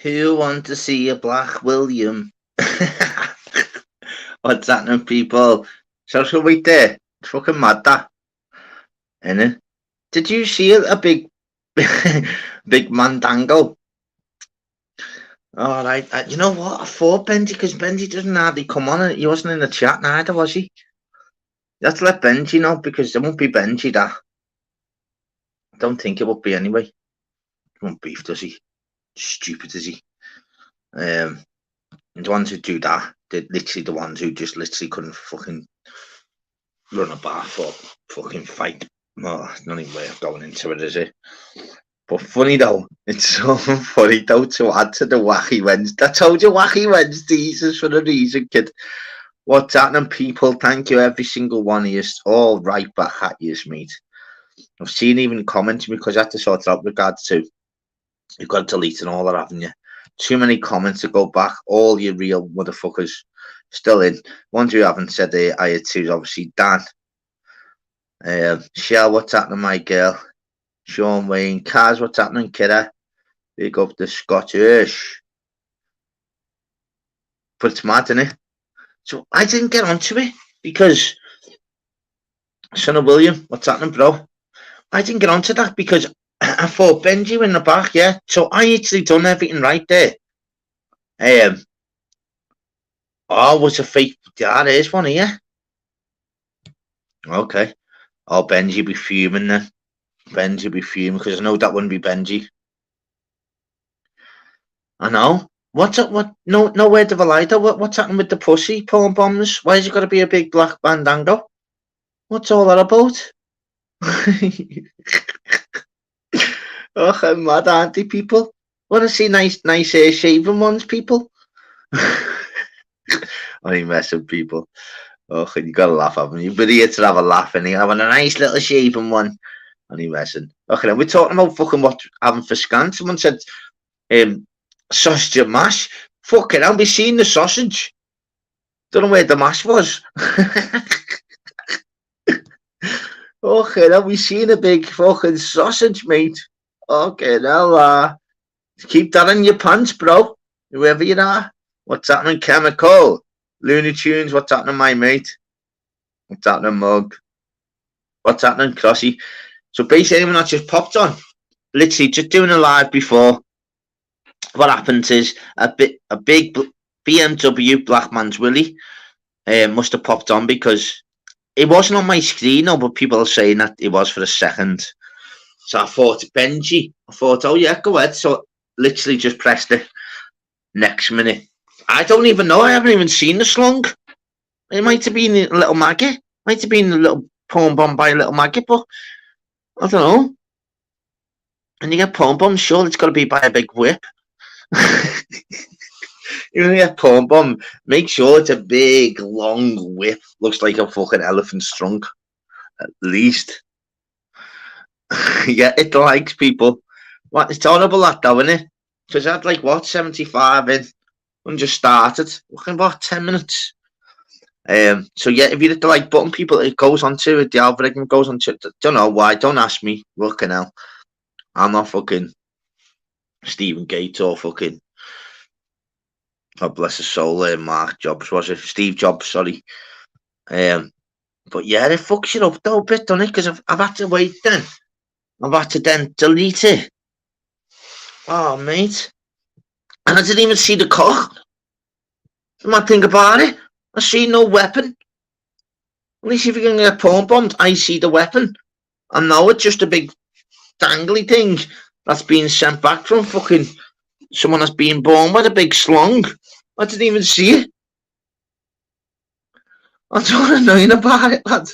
Who want to see a Black William? What's happening, people? Social right there. It's fucking mad, that. Innit? Did you see a big, big mandango? All right. You know what? I thought Benji, because Benji doesn't hardly come on, and he wasn't in the chat neither, was he? You have to let Benji know, because it won't be Benji, that. I don't think it would be anyway. He won't beef, does he? Stupid, is he? The ones who do that, they're literally the ones who just literally couldn't fucking run a bath or fucking fight. No, it's not even worth going into it, is it? But funny though, it's so funny though to add to the Wacky Wednesday. I told you Wacky Wednesdays is for a reason, kid. What's happening, people? Thank you, every single one of you. All right back at you, mate. I've seen even comments because I had to sort it out regards to you've got to delete and all that, haven't you? Too many comments to go back. All you real motherfuckers still in. Ones who haven't said I had to is obviously Dan. Shell, what's happening, my girl? Sean Wayne, Kaz, what's happening, kidder? Big up the Scottish. But it's mad, isn't it? So I didn't get onto it because son of William, what's happening, bro? I didn't get onto that because I thought Benji in the back, yeah. So I actually done everything right there. Oh, was a fake. That is one here. Okay. Oh, Benji be fuming then. Benji be fuming because I know that wouldn't be Benji. I know. What's up? What? No word of a lie though. What's happening with the pussy porn bombs? Why has it got to be a big black bandango? What's all that about? Oh, I'm mad, aren't they, people? Want to see nice shaven ones, people? Only messing, people. Oh, you gotta laugh at me. But here to have a laugh, and I want a nice little shaven one. Only messing. Okay, then we're talking about fucking what having for scan. Someone said, sausage and mash. Fucking hell, we seen the sausage. Don't know where the mash was. Okay, now we seen a big fucking sausage, mate. Okay, now keep that in your pants, bro. Whoever you are. What's happening, Chemical? Looney Tunes, what's happening, my mate? What's happening, Mug? What's happening, Crossy? So basically, when that just popped on, literally just doing a live before, what happens is a big BMW Black Man's Willie must have popped on because it wasn't on my screen, no, but people are saying that it was for a second. So I thought, Benji. I thought, oh yeah, go ahead. So literally just pressed it. Next minute. I don't even know. I haven't even seen the slung. It might have been a little maggot. Might have been a little porn bomb by a little maggot, but I don't know. And you get porn bomb, sure, it's got to be by a big whip. You get porn bomb, make sure it's a big, long whip. Looks like a fucking elephant's trunk, at least. Yeah, it likes, people. What? It's horrible that though, isn't it? Because I had like what 75 in and just started. Looking about 10 minutes. So yeah, if you hit the like button, people, it goes onto it. The algorithm goes onto it. Don't know why. Don't ask me. Looking out. I'm not fucking Stephen Gates or fucking. God bless his soul. Mark Jobs, was it? Steve Jobs, sorry. But yeah, it fucks you up though a bit, doesn't it? Because I've had to wait then. I've had to then delete it. Oh, mate. And I didn't even see the cock. You might think about it. I see no weapon. At least if you're going to get porn bombed, I see the weapon. And now it's just a big dangly thing that's being sent back from fucking someone that's being born with a big slung. I didn't even see it. That's what I'm annoying about it, lad.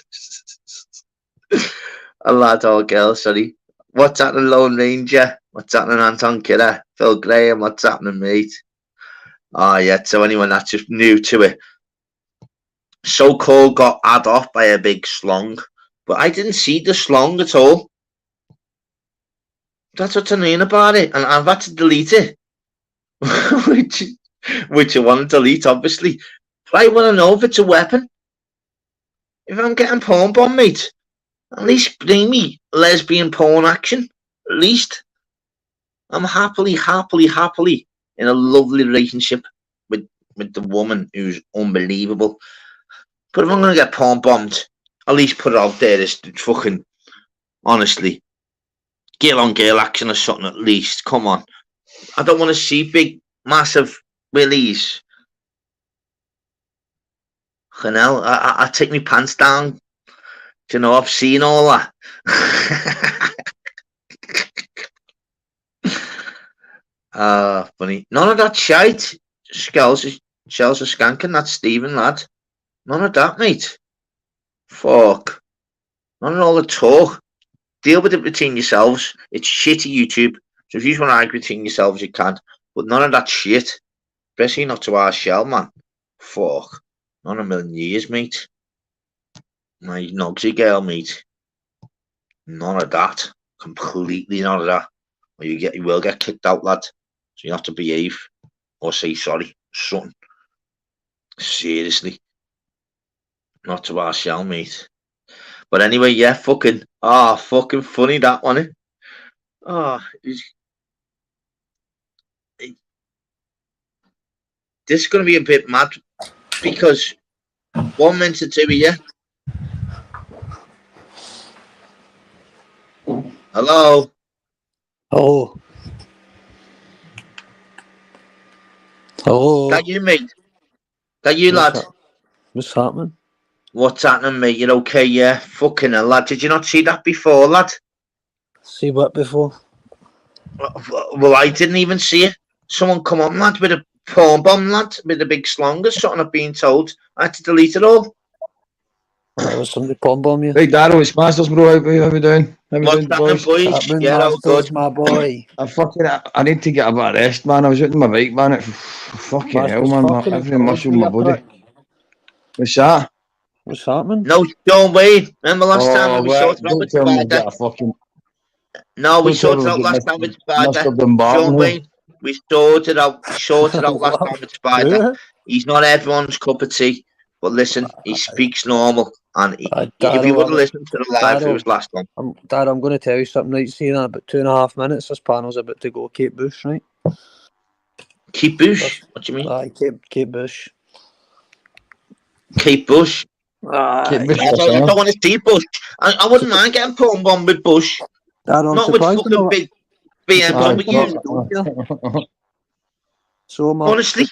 A lad or girl, sorry. What's happening, Lone Ranger? What's happening, Anton Kidder? Phil Graham, what's happening, mate? Oh, yeah, so anyone that's just new to it. So-called got had off by a big slung. But I didn't see the slung at all. That's what's annoying about it. And I've had to delete it. which I want to delete, obviously. But I want to know if it's a weapon. If I'm getting porn bomb, mate, at least bring me lesbian porn action. At least. I'm happily in a lovely relationship with the woman who's unbelievable. But if I'm gonna get porn bombed, at least put it out there. It's fucking honestly, girl on girl action or something. At least, come on. I don't want to see big, massive willies. You know, I take my pants down. You know, I've seen all that. Funny. None of that shite. Shells are skanking that Stephen lad. None of that, mate. Fuck. None of all the talk. Deal with it between yourselves. It's shitty YouTube. So if you just want to argue between yourselves, you can. But none of that shit. Especially not to our shell, man. Fuck. Not a million years, mate. My Nogsy girl, mate. None of that. Completely none of that. Or you will get kicked out, lad. So you have to behave. Or say sorry. Something. Seriously. Not to our shell, mate. But anyway, yeah, fucking funny that one, eh? This is gonna be a bit mad because one minute to two, yeah. Hello. Hello. Hello. That you, mate? That you, lad? What's happening? What's happening, mate? You're okay, yeah? Fucking hell, lad. Did you not see that before, lad? See what before? Well, I didn't even see it. Someone come on, lad, with a porn bomb, lad, with a big slong or something. I've been told. I had to delete it all. Was somebody porn bomb you? Right, Darryl, it's Masters, bro. How we doing? What's happening, boys? Yeah, all good. My boy. I need to get a bit of rest, man. I was out on my bike, man. Fucking hell, man. Every muscle in my body. What's that? What's happening? No, John Wayne. Remember last time we sorted out with Spider? No, we sorted out last time with Spider. John Wayne. We sorted out last time with Spider. He's not everyone's cup of tea. But listen, he speaks normal. And if you would have listened to the live, it was last time. Dad, I'm going to tell you something. Right, see, in about 2.5 minutes, this panel's about to go Kate Bush, right? Kate Bush? What do you mean? Kate Bush. Kate Bush? Kate Bush. I don't want to see Bush. I wouldn't mind getting porn bombed with Bush. Dad, not with fucking big BMW. So, man. Honestly.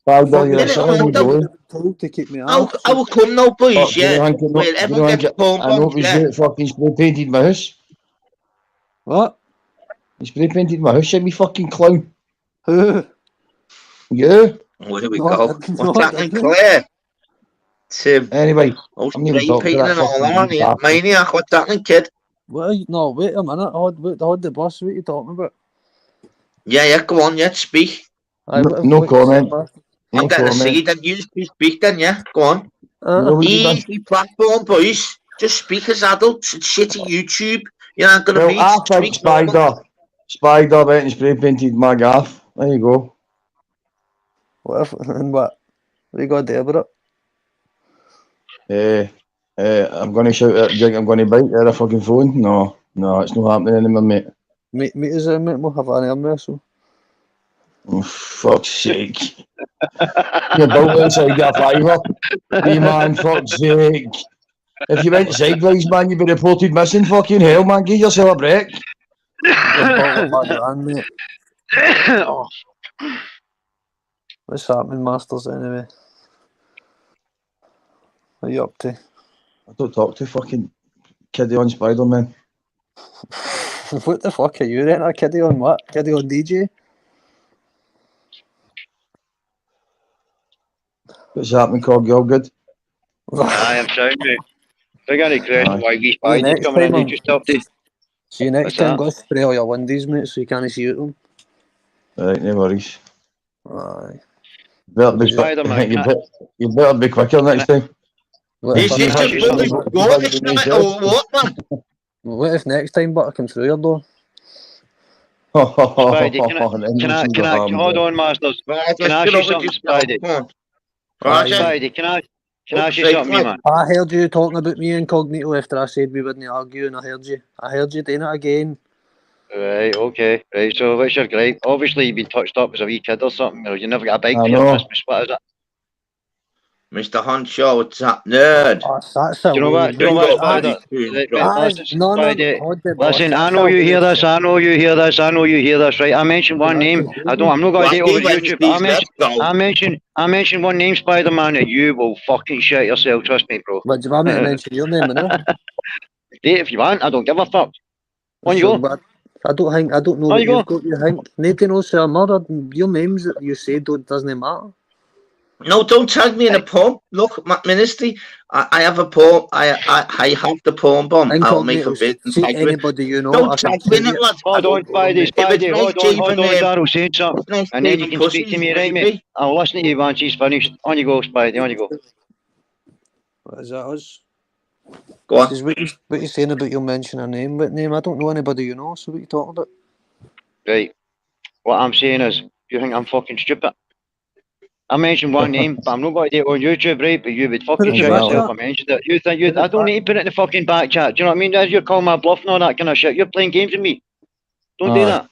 To keep me out. I will come no boys, yeah. Wait, everyone gets porn bombed, yeah. Fucking spray painted my house. What? He spray painted my house, me fucking clown. Who? You? Where do we go? What's happening, Claire? Tim. Anyway, I'm spray painting and all that, yeah. Maniac, what's happening, kid? Well, no, wait a minute. I had the boss. What are you talking about? Yeah, go on, yeah, speak. No comment. I'm getting a seed and you speak then, yeah? Go on. Easy platform, boys. Just speak as adults. It's shitty YouTube. You're not going to be... I think Spider went and spray painted my gaff. There you go. What you got to do about it? I'm going to shout at Jig, I'm going to bite at a fucking phone. No, it's not happening anymore, mate. Meet us there, mate. We'll have an arm wrestle. Oh, fuck's sake. You're built inside that fiver. Hey, man, fuck's sake. If you went sideways, man, you'd be reported missing. Fucking hell, man. Give yourself a break. Mate. What's happening, Masters, anyway? What are you up to? I don't talk to fucking kiddie on Spider-Man. What the fuck are you then? A kiddie on what? Kiddie on DJ? What's happening, Cog? You all good? I am sound, mate. If I got any question, Waggy's Spidey coming in, you just have to... See you next time, go spray all your windies, mate, so you can't see them. Right, no worries. Aye. You better be quicker next time. What if next time but I come through your door? Spidey, can I hold on, Masters? Can I ask you something, Spidey? Spidey, can I ask you something, man? I heard you talking about me incognito after I said we wouldn't argue, and I heard you doing it again. Right, okay. Right, so what's your gripe? Obviously you've been touched up as a wee kid or something, or you never got a bike I for your know. Christmas. What is it? Mr. Honshaw, what's up, nerd? That's a Do you know way. what? Do you know what, Spider? Listen, No, Spider. hold the Listen, boss. I That's know a you way. hear this. I know you hear this. I know you hear this. Right? I mentioned one name. I'm not going to do it over Wacky YouTube. But Wednesdays, let's go. I mentioned one name, Spider Man, and you will fucking shit yourself. Trust me, bro. But do you want me to mention your name, innit? Date if you want. I don't give a fuck. On you So, go. but I don't know On what you go. you've got. You think nobody knows who I murdered. Your names that you say doesn't matter. No, don't tag me in a poem. Look, Ministry, I have a poem. I have the poem bomb. I'll make a Incognito, bid and see tag it. anybody you know. Don't I can tag me in see it, it. lad. Hold on, Spidey, hold on, Daryl, say something. Nice And then you shaving can speak to pussies, me, right, mate? I'll listen to you once he's finished. On you go, Spidey, on you go. What is that us? Go on. This is what you saying about you mention a name. What name? I don't know anybody you know. So what you talking about? Right. What I'm saying is, you think I'm fucking stupid? I mentioned one name, but I'm not going to do it on YouTube, right? But you would Put fucking it in the shit back yourself. chat. I mentioned it. You think you? Put it I don't back. need to put it in the fucking back chat. Do you know what I mean? As you're calling my bluff and all that kind of shit. You're playing games with me. Don't do that.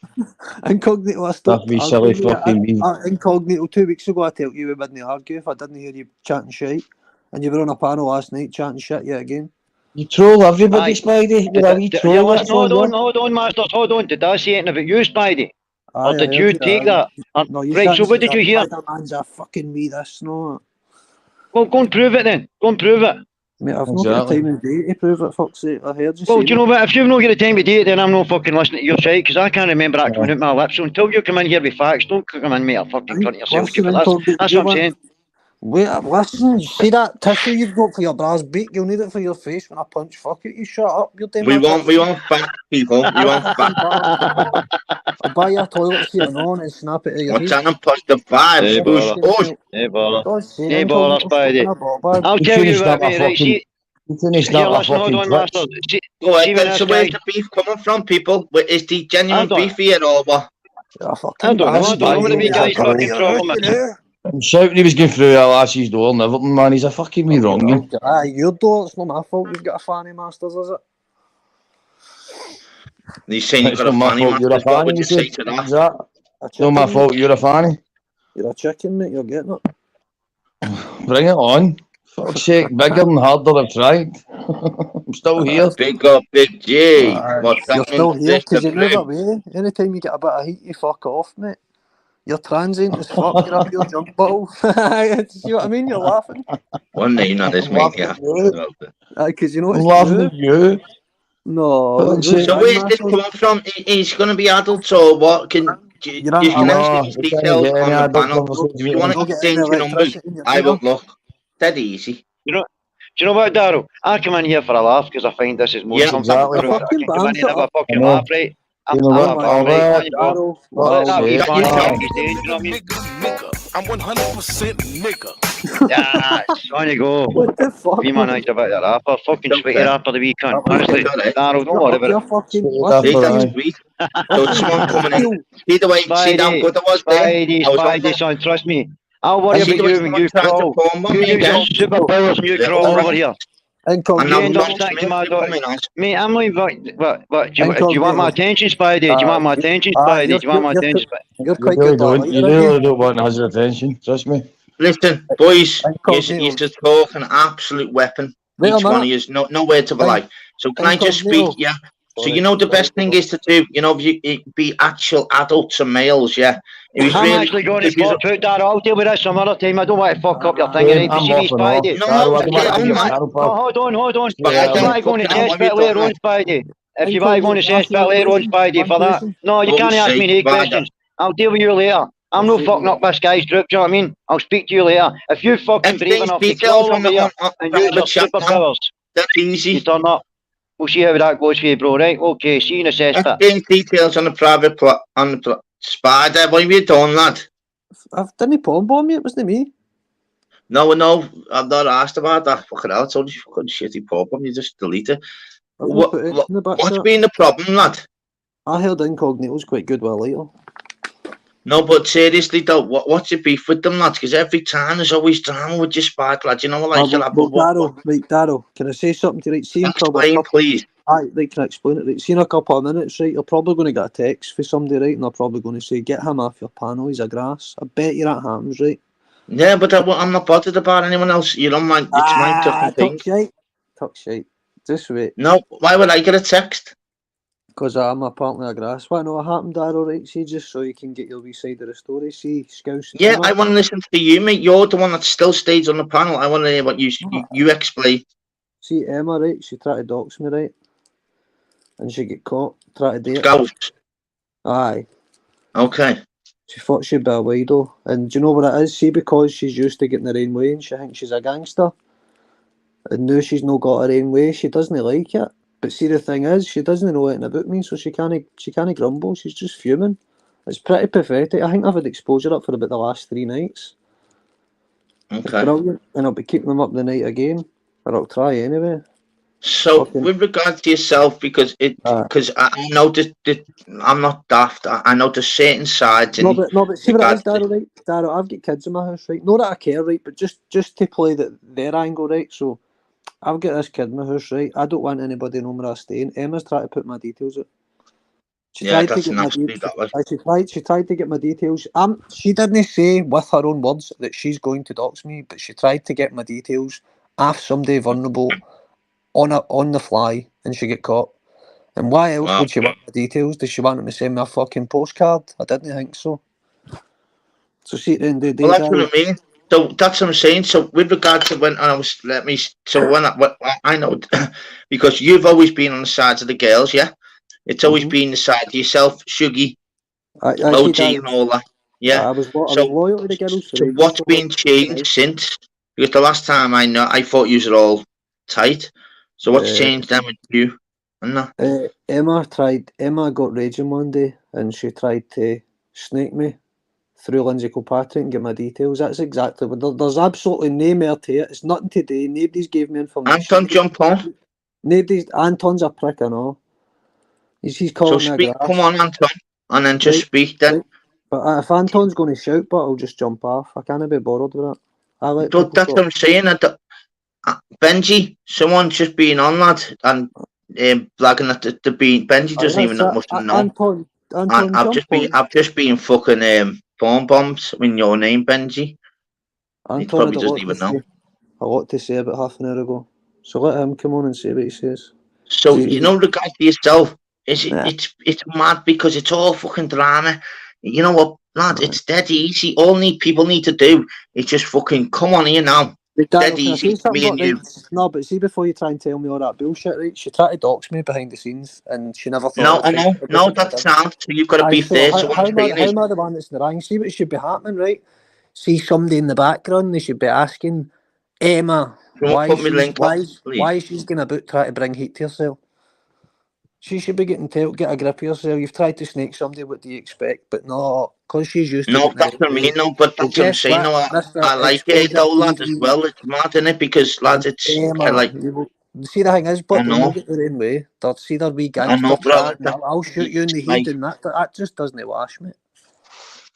Incognito, I That'd stopped be silly arguing. fucking me. Incognito, 2 weeks ago, I told you we wouldn't argue if I didn't hear you chatting shit. And you were on a panel last night chatting shit yet again. You troll everybody, Aye. Spidey. You're a wee Yeah, troll. listen, That's all you are. hold on, Masters, hold on. Did I say anything about you, Spidey? Aye, Or I did heard you take you. that? No, you Right, can't so say what did that. you hear? Spider-Man's a fucking me, this, no. Well, go and prove it then. Go and prove it. Mate, I've not got the Exactly. time of day to prove it, fuck's sake. I heard you Well, say do you know what? If you've not got the time to do it, then I'm not fucking listening to your shit, because I can't remember that coming out my lips. So until you come in here with facts, don't come in, mate, a fucking front of yourself, stupid. That's what I'm saying. Wait, listen, see that tissue you've got for your bra's beak? You'll need it for your face when I punch. Fuck it, you shut up. You're doing We my want fat people. We want fat. I'll buy you a toilet seat and on and snap it to your What's head. that? Push the vibes. Hey, Push, brother. push. Hey, brother. God's sake, Hey, Incognito, brother, Spidey. fucking a ball, I'll You tell you finished what, up a mate, right, fucking. see, You finished here, up a listen, hold fucking on, Twitch. Master. Go ahead, See when then. this So guy, where's the beef coming from, people? Is the I genuine don't, beef here or what? a I fucking don't know, what the Spidey, big guy's yeah, fucking problem is. I'm shouting he was going through our lassie's door and everything, man. He's a fucking me wrong. Aye, your door, it's not my fault you've got a fanny, Masters, is it? He's saying you've It's got not a my fanny, fault. You're a Masters. What fanny, would you he say said. to that? Is that? A It's not my chicken, fault. mate. You're a fanny. You're a chicken, mate, you're getting it. Bring it on. Fuck's sake, bigger and harder I've tried. I'm still here. Big up, Big G. What's You're happening still to here this? because The you move flame? away. Anytime you get a bit of heat, you fuck off, mate. You're transient as fuck. You're up your junk bottle. See what I mean? You're laughing. One name on this, I'm mate. laughing Yeah. at you. Because you know I'm it's laughing true. at you. No. Fuck's sake. So where's this coming from? He's going to be adults or what? You're on You can No, exchange we're trying to details get any on the adult panel. conversation If you with want him. to Go get in exchange your numbers, electricity in your I tail. won't look. Dead easy. Do you know what, Daryl? I come in here for a laugh because I find this is more Yeah, comfortable. exactly. So I can come in and have a fucking I know. laugh, right? I'm You know a what? pal, right? On you go. Daryl. Fuck's Let sake. that be funny, Aye. like he's doing, do you know what I mean? Nigga. I'm 100% nigga. Yes, on you go. What the fuck? Wee man asked about the rapper. Fucking Okay. sweaty rapper the wee cunt. That was Honestly, Got it. Daryl, don't worry about You're it. fucking. Sweet Listen, See, rapper, that's aye. sweet. So it's someone coming in. See the way, see how Spidey, good I was there? Spidey, I was on Spidey, there. son, trust me. I'll worry See about the way you when someone you tried to crawl. palm on You me use your again? superpowers when you Little crawl one. over here. And Incognito. now You end up Will sticking Smith my is dog. coming out. Mate, I'm not even. What? Do you want my attention, Spidey? Do you want my attention, Spidey? Do you want my attention, Spidey? You're You quite really good, all don't. right, You aren't really don't want his attention. Trust me. Listen, boys, you Incognito. just talk an absolute weapon. Wait a Each one of minute. you, no word of a lie. So can I just Incognito. speak? Yeah. So Sorry. you know the best thing is to do, you know, be actual adults and males. Yeah. It was I'm really. actually going to pop out that. I'll deal with this some other time. I don't want to fuck up your thing, Same, right? You I'm see me, off and off. Spidey? No, Daryl, I don't get want to on, be a man. Daryl, No, pal. hold on. Yeah, If you want to go on the test bit later on, Spidey. If you want to go on the test bit later on, Spidey, for that. No, you can't ask me any questions. I'll deal with you later. I'm not fucking up this guy's group, do you know what I mean? I'll speak to you later. If you fucking brave Exchange enough to details crawl on over here the and use your chat, man. superpowers, That's you easy. turn up. We'll see how that goes for you, bro, right? Okay, see you in the test bit. Exchange details on the private Spider. What have you done, lad? I've done a palm bomb, it wasn't me. No, I've not asked about that. Fucking hell, it's only fucking shitty problem. You just delete it. I've not put it in the back What's chat. been the problem, lad? I heard Incognito's quite good with a lighter. No, but seriously though, what's your beef with them, lads? Because every time there's always drama with your spark, lad. You know what I Daryl, can I say something to you? Right, see in trouble. Explain, please. They can explain it, right? See, in a couple of minutes, right, you're probably going to get a text for somebody, right, and they're probably going to say, get him off your panel, he's a grass. I bet you that happens, right? Yeah, but I'm not bothered about anyone else. You don't mind. It's my fucking thing. Talk shite. Just wait. No, why would I get a text? Because I'm apparently a grass. What know what happened, Darryl, right? See, just so you can get your wee side of the story. See, Scouse. Yeah, I want to listen to you, mate. You're the one that still stays on the panel. I want to hear what you explain. See, Emma, right? She tried to dox me, right? And she get caught. Tried to date. Scouse. Aye. Okay. She thought she'd be a widow. And do you know what it is? See, because she's used to getting her own way and she thinks she's a gangster. And now she's not got her own way, she doesn't like it. But see, the thing is, she doesn't know anything about me, so she can't grumble. She's just fuming. It's pretty pathetic. I think I've had exposure up for about the last 3 nights. Okay. It's brilliant, and I'll be keeping them up the night again, or I'll try anyway. So, with regards to yourself, because I know that I'm not daft. I know there's certain sides. No, but see what it is, Darryl, right? Darryl, I've got kids in my house, right? Not that I care, right? But just to play their angle, right? So, I've got this kid in my house, right? I don't want anybody to know where I'm staying. Emma's trying to put my details out. She tried to get my details. She didn't say with her own words that she's going to dox me, but she tried to get my details off somebody vulnerable on the fly, and she get caught. And why else would she want my details? Does she want them to send me a fucking postcard? I didn't think so. So see, at the end of the day, well, that's what I mean. So that's what I'm saying. So with regard to when I know because you've always been on the sides of the girls, yeah. It's always been the side of yourself, Shuggy, OG, and all that. Yeah. I was loyal to the girls. So what's been changed since? Because the last time I thought you were all tight. So what's changed then with you? Emma got raging one day, and she tried to snake me through Lindsay Kilpatrick and get my details. That's exactly what. There's absolutely no more to it. It's nothing today. Nobody's gave me information. Anton, jump on. Anton's a prick, I know. He's calling me a grass. Come on, Anton, and then just speak then. Right. But if Anton's going to shout, but I'll just jump off. I can't be bothered with that. That's what I'm saying. Benji, someone's just being on that and blagging at the beat. Benji doesn't even know much to know. Anton, I've just been fucking phone bombs in your name, Benji. He probably doesn't even know. A lot to say about half an hour ago. So let him come on and say what he says. So you know, the guy to yourself, it's mad because it's all fucking drama. You know what, lad? It's dead easy. All people need to do is just fucking come on here now. Dead easy. Me and you. No, but see, before you try and tell me all that bullshit, right? She tried to dox me behind the scenes, and she never thought. No, that's sound. So you've got to be fair. How am I the one that's in the wrong? See what should be happening, right? See somebody in the background. They should be asking Emma why she's going about trying to bring heat to herself. She should be getting told, get a grip of yourself. You've tried to snake somebody. What do you expect? But no, because she's used to. No, that's what I mean. No, but that's what I'm saying. No, I like it though, lad, as well. It's mad, isn't it? Because lads, it's kind of like. See, the thing is, but they'll get their own way. They'll see their wee gangster. I'll shoot you in the head, and that just doesn't wash me.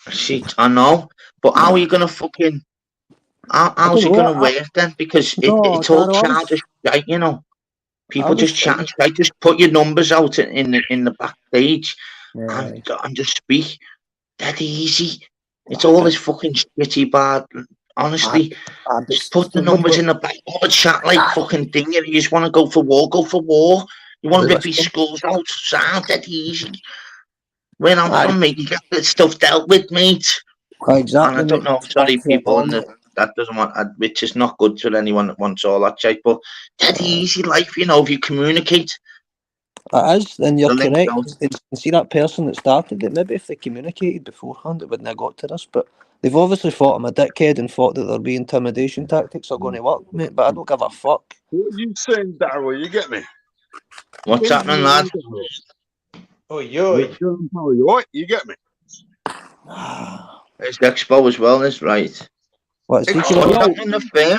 Shit, I know, but how are you gonna fucking? How's it gonna work then? Because it's all childish, right? You know. People just chat and try. Just put your numbers out in the backstage and just speak. That easy. It's all this fucking shitty bad. Honestly, just put the numbers in the back. All chat like fucking thing. You just want to go for war. Go for war. You want to rip your skulls out. Sound that easy. When I'm from, mate, you get that stuff dealt with, mate. Exactly. And I don't know. Sorry, people in the. That doesn't want, which is not good for anyone that wants all that shit. But that easy life, you know, if you communicate. It is, and you're correct. And see that person that started it. Maybe if they communicated beforehand, it wouldn't have got to this. But they've obviously thought I'm a dickhead and thought that their wee intimidation tactics are going to work, mate. But I don't give a fuck. What are you saying, Darryl? You get me? What's happening, lad? Oh, what? You get me? It's the expo as well, is right. What's in the fair?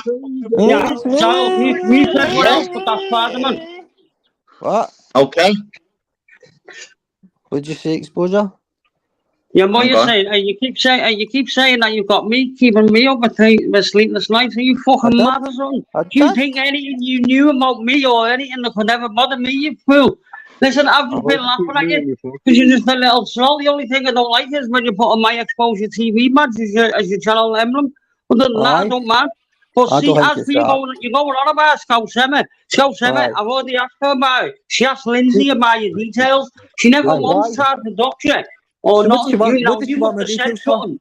Yeah, so we said what else but that Spider-Man. What? Okay. What'd you say, exposure? Yeah, what I'm you gone. saying? You keep saying that you've got me keeping me up with sleepless nights. Are you fucking did. mad or something? I Do you did. think anything you knew about me or anything that could ever bother me, you fool? Listen, I've just been laughing at you because you're just a little slow. The only thing I don't like is when you put on my exposure TV match as your channel emblem. Other than that, I don't mind. But I see, don't think as it's for you that. you're going on about Scouse Emma. Scouse Emma, Aye. I've already asked her about it. She asked Lindsay about your details. She never Aye, once why? tried to dock you. Or So not, what did you you must want my have said details for? something.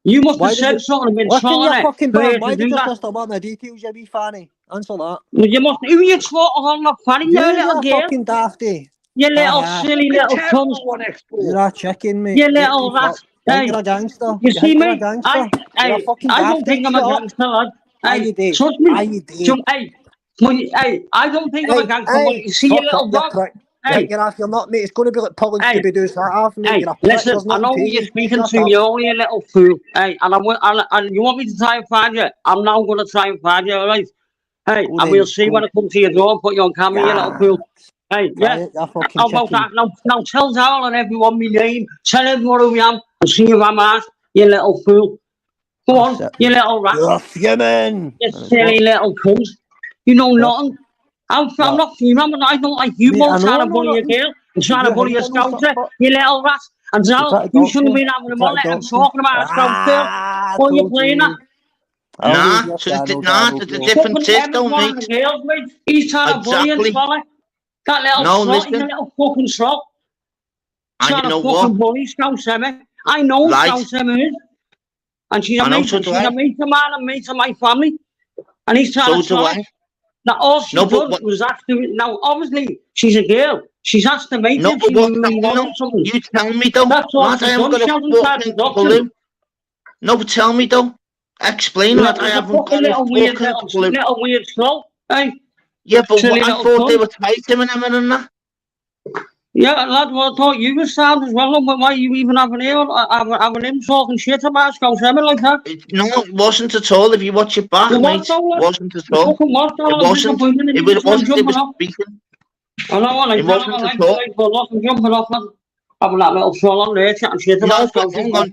You must Why have did said you something and been listen, you swallowing it fucking for her bum? to Why did do your that. sister want my details, you wee fanny? Answer that. You must, who you talking on the funny, you little You're girl? fucking dafty. You little Aye. silly little cunt. You're a chicken, mate. You little rat. You think Hey, you're a gangster? you see think you're a me? gangster? You're a fucking I don't dafty. think I'm a Shut up. gangster, lad. Aye, Hey, you do. trust me. Aye, you do. Hey, I don't think I'm a gangster, but you see your fuck up, little you dog? prick. You Hey, think you're off, you're not, mate. It's going to be like pulling hey, Scooby-Doo's hat off, mate. hey, You're a prick. listen, There's I nothing know to who you're you. speaking Shut to. up. You're only a little fool. Hey, and you want me to try and find you? I'm now going to try and find you, all right? Hey, Go and then, we'll see go. when I come to your door and put you on camera, you little fool. Hey, Try yeah. it, you fucking How about chicken. that? Now tell Darrell and everyone my name. Tell everyone who I am and see if I'm asked, you little fool. Go on, Shit. you little rat. You're fuming. You silly little cunt. You know nothing. I'm not female, but I don't like you Mate, both I know trying I to know bully a nothing. girl and Did trying you to bully think a I know something scouser, about? you little rat. And You try Darrell, to you dox shouldn't have me. been having You him try on to letting him dox me. talking about a scout girl. I Or you told playing that? you. I'll leave your Nah, channel, there's a Darryl. different Fucking system, everyone mate. and the girls, mate. He's trying to bully and Exactly. swallow. That little No, slut, he's a listen. little fucking slut. And Trying you to know fucking what? bully Scouse Emma. I know Right. Scouse Emma is. And she's a I know, mate, so do she's I. a mate of mine and mate of my family. And he's trying So to do swallow. I. Now all she No, but done what? was ask him. Now obviously she's a girl. She's asked the mate No, if but she what's knew who he happening was though? or something. You tell me though. That's all Lad, I she's haven't done. got She a hasn't tried to fucking dox him. clue. No, but tell me though. Explain, lad. I He's a haven't fucking got a little weird, fucking clue. little weird slow. Hey, Yeah, but silly I little thought they cunt. were tight him and that. Yeah, lad, well, I thought you were sound as well. But why you even having him talking shit about Scouse Emma like that? No, it wasn't at all. If you watch it back, You what, mate, though, it lad? wasn't at You all. fucking what, It though? I'm wasn't. disappointed in It you. This man wasn't. It jumping was off. speaking. I know, I It wasn't at like the all. like, but look, I'm jumping off, lad. Having that little troll on there, chatting shit No, about but Scouse Emma.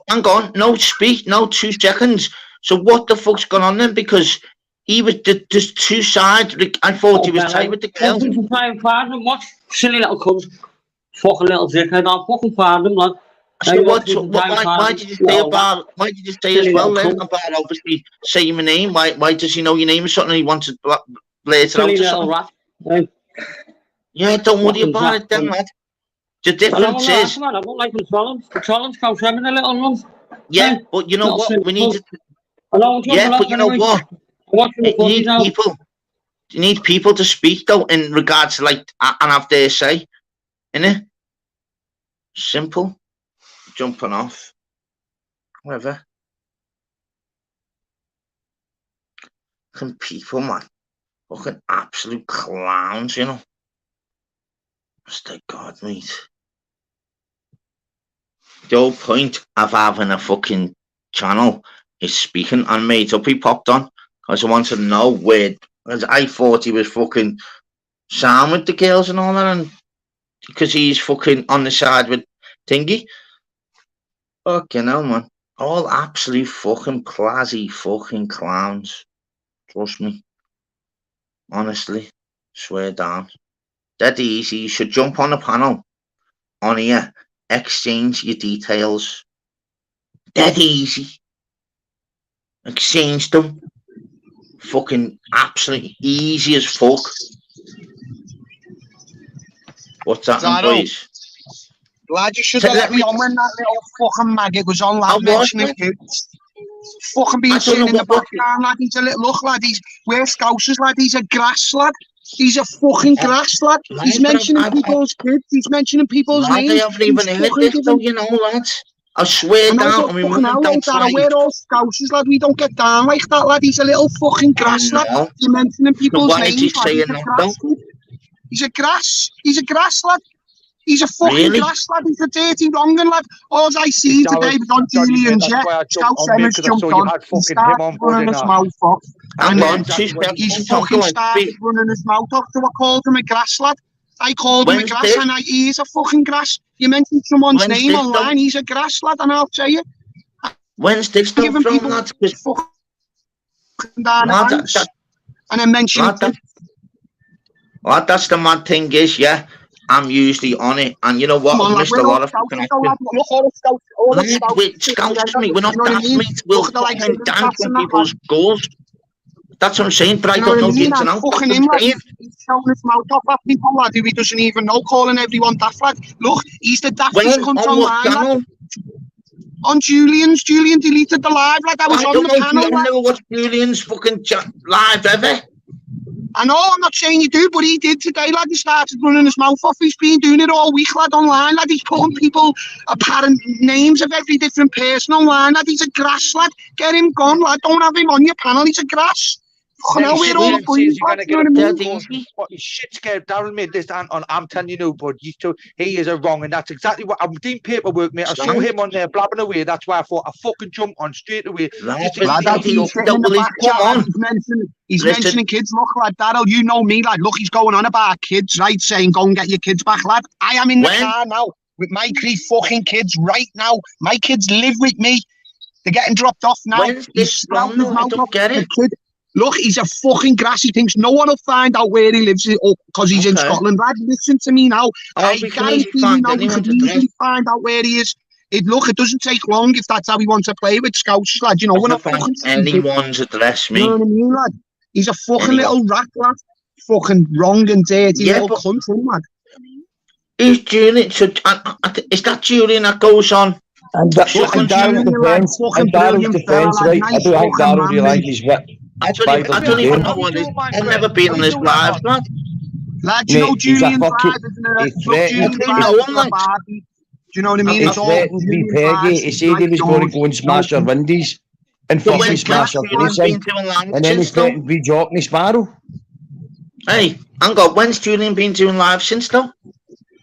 hang on. No, speak. No, 2 seconds. So what the fuck's gone on then? Because he was there's 2 sides. I thought he was tight with the girl. Nothing to try and find him, watch. Silly little cunt. Fucking little dickhead. I'll fucking find him, lad. So why did you say about? Why did you say as well then about obviously saying my name? Why does he know your name or something? He wants to blurt it out or something. Rat. Yeah, don't worry about it then, lad. The difference is. I don't like him trolling. The trolling's Scouse Emma, a little lump. Yeah, but you know what? We need to. Yeah, but you know what? You need people to speak though in regards to like and have their say, innit? Simple. Jumping off. Whatever. Fucking people, man. Fucking absolute clowns, you know. Mr. God, mate. The whole point of having a fucking channel is speaking, and mate up he popped on because I wanted to know where, because I thought he was fucking sound with the girls and all that, and because he's fucking on the side with Thingy. Fucking hell, man. All absolute fucking classy fucking clowns. Trust me. Honestly. Swear down. Dead easy. You should jump on a panel on here. Exchange your details. Dead easy. Exchange them. Fucking absolutely easy as fuck. What's that, boys? Lad, you should have let me on when that little fucking maggot was on, lad, mentioning kids. Fucking being sitting in the background, lad. He's a little look, lad. We're Scousers, lad. He's a grass, lad. He's a fucking grass, lad. He's mentioning people's kids. He's mentioning people's names. I haven't even heard this, though, you know, lads. I swear down, I mean, we're all Scousers, lad. We don't get down like that, lad. He's a little fucking grass, lad. He's mentioning people's names, lad. He's a grass. He's a grass, lad. He's a fucking grass, lad. He's a dirty wrongin', lad. All I see today was on Julian's, yeah. Scouse Emma's jumped on. He started running his mouth off. And then he's fucking started running his mouth off. So I called him a grass, lad. I called him a grass, and he is a fucking grass. You mentioned someone's When's name this online, he's a grass lad, and I'll tell you. When's this though Giving from, people lads? 'Cause, fucking down the lad, banks, and then mentioning lad, lad, that's the mad thing is, yeah, I'm usually on it, and you know what? Come on, I've lad, missed we're a all lot of scouts, fucking so, lad, action. look, all the Lad, we're scouts, mate. We're you not know what I daft, mean? mates. We'll Look at the likes fucking of the dance cats when and that, lad. people's goals. That's what I'm saying, but I You know don't what I know the mean? ins and And outs. That's fucking what him, I'm lad, saying. he's showing his mouth off at people, lad, who he doesn't even know, calling everyone daft, lad. Look, he's the daftest When? cunt On what online, lad. channel? On Julian's. Julian deleted the live, lad. I was I on don't the know. panel, I lad. never watched Julian's fucking live ever. I know, I'm not saying you do, but he did today, lad. He started running his mouth off. He's been doing it all week, lad, online, lad. He's putting people apparent names of every different person online, lad. He's a grass, lad. Get him gone, lad. Don't have him on your panel. He's a grass. Fucking hell, we're all the boys, lad. You know what I mean? What you shit scared Darren made this on. I'm telling you no, bud. He is a wrong, and that's exactly what I'm doing. Paperwork, mate. I saw him on there blabbing away. That's why I thought I fucking jump on straight away. Lad, he's sitting in the back chat, lad. He's mentioning kids. Look, lad, Daryl, you know me, lad. Look, he's going on about kids, right? Saying, go and get your kids back, lad. I am in the car now with my 3 fucking kids right now. My kids live with me. They're getting dropped off now. When's this from, though? I don't get it. Look, he's a fucking grass. He thinks no one will find out where he lives because he's in Scotland, lad. Listen to me now. I guarantee you now we could easily find out where he is. Look, it doesn't take long if that's how he wants to play with scouts, lad. You know, we're not fucking anyone's address, me. You know what I mean, lad? He's a fucking little rat, lad. Fucking wrong and dirty little cunt, lad. Is Julian? Is that Julian that goes on? And Darren's defence, right? I don't think Darren realised he's what. I don't even know what it is. I've never been on this live, lad. Lad, do you know Julian's live, isn't it? Julian's live, do you know what I mean? He threatened me, Peggy. He said he was going to go and smash her windies and fucking smash her anything. And then he threatened me joking his sparrow. Hey, hang on, when's Julian been doing live since though?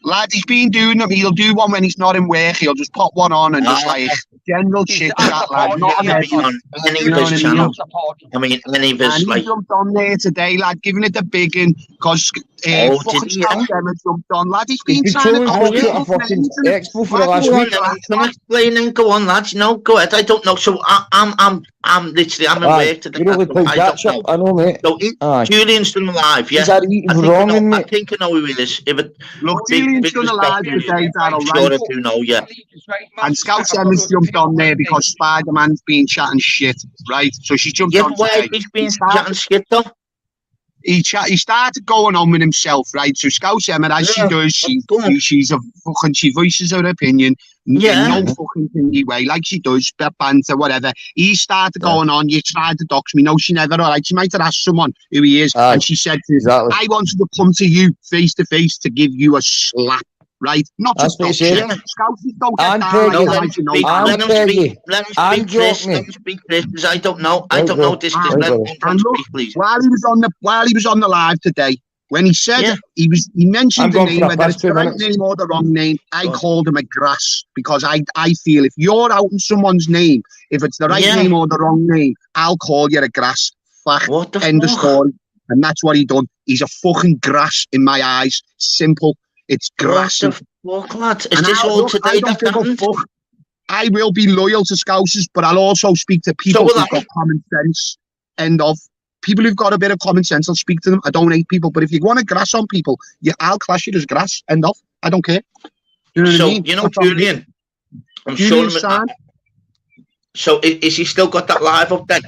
Lad, he's been doing them. He'll do one when he's not in work. He'll just pop one on and just like general chit chat, lad. Not on any of his channels. I mean, any of his and like. he jumped on there today, lad, giving it the big one because fucking Scout Emma jumped on, lad. He's been trying to go to fucking expo for the last week. Can I explain and go on, lads? You know, go ahead. I don't know. So I'm literally in work today. You know, I don't know. I know, mate. So Julian's still alive, yeah. I think I know who he is. Look, Julian's still alive today, Daryl, right? Sure, I do know, yeah. And Scout Emma's jumped on there because Spider-Man's been chatting shit, right? So she jumped on today. Yeah, why he's been chatting shit though? He started going on with himself, right? So Scout Emma, as she does, she's a fucking, she voices her opinion in no fucking thingy way, like she does, banter, whatever. He started going on, you tried to dox me. No, she never, all right. She might have asked someone who he is, and she said to him, I wanted to come to you face to face to give you a slap. Right, not just dox you. Scouts don't get down like you know. Let him speak, Chris. I don't know this. And look, while he was on the live today, when he said he mentioned the name, whether it's the right name or the wrong name, I called him a grass because I feel if you're out in someone's name, if it's the right name or the wrong name, I'll call you a grass. Fact. End of story. And that's what he done. He's a fucking grass in my eyes. Simple. It's grass. What the fuck, lads? Is this all today that happened? I will be loyal to Scousers, but I'll also speak to people who've got common sense. End of. People who've got a bit of common sense, I'll speak to them. I don't hate people, but if you want to grass on people, I'll clash you as grass. End of. I don't care. You know what I mean? You know Julian? I'm sure him. So is he still got that live up then?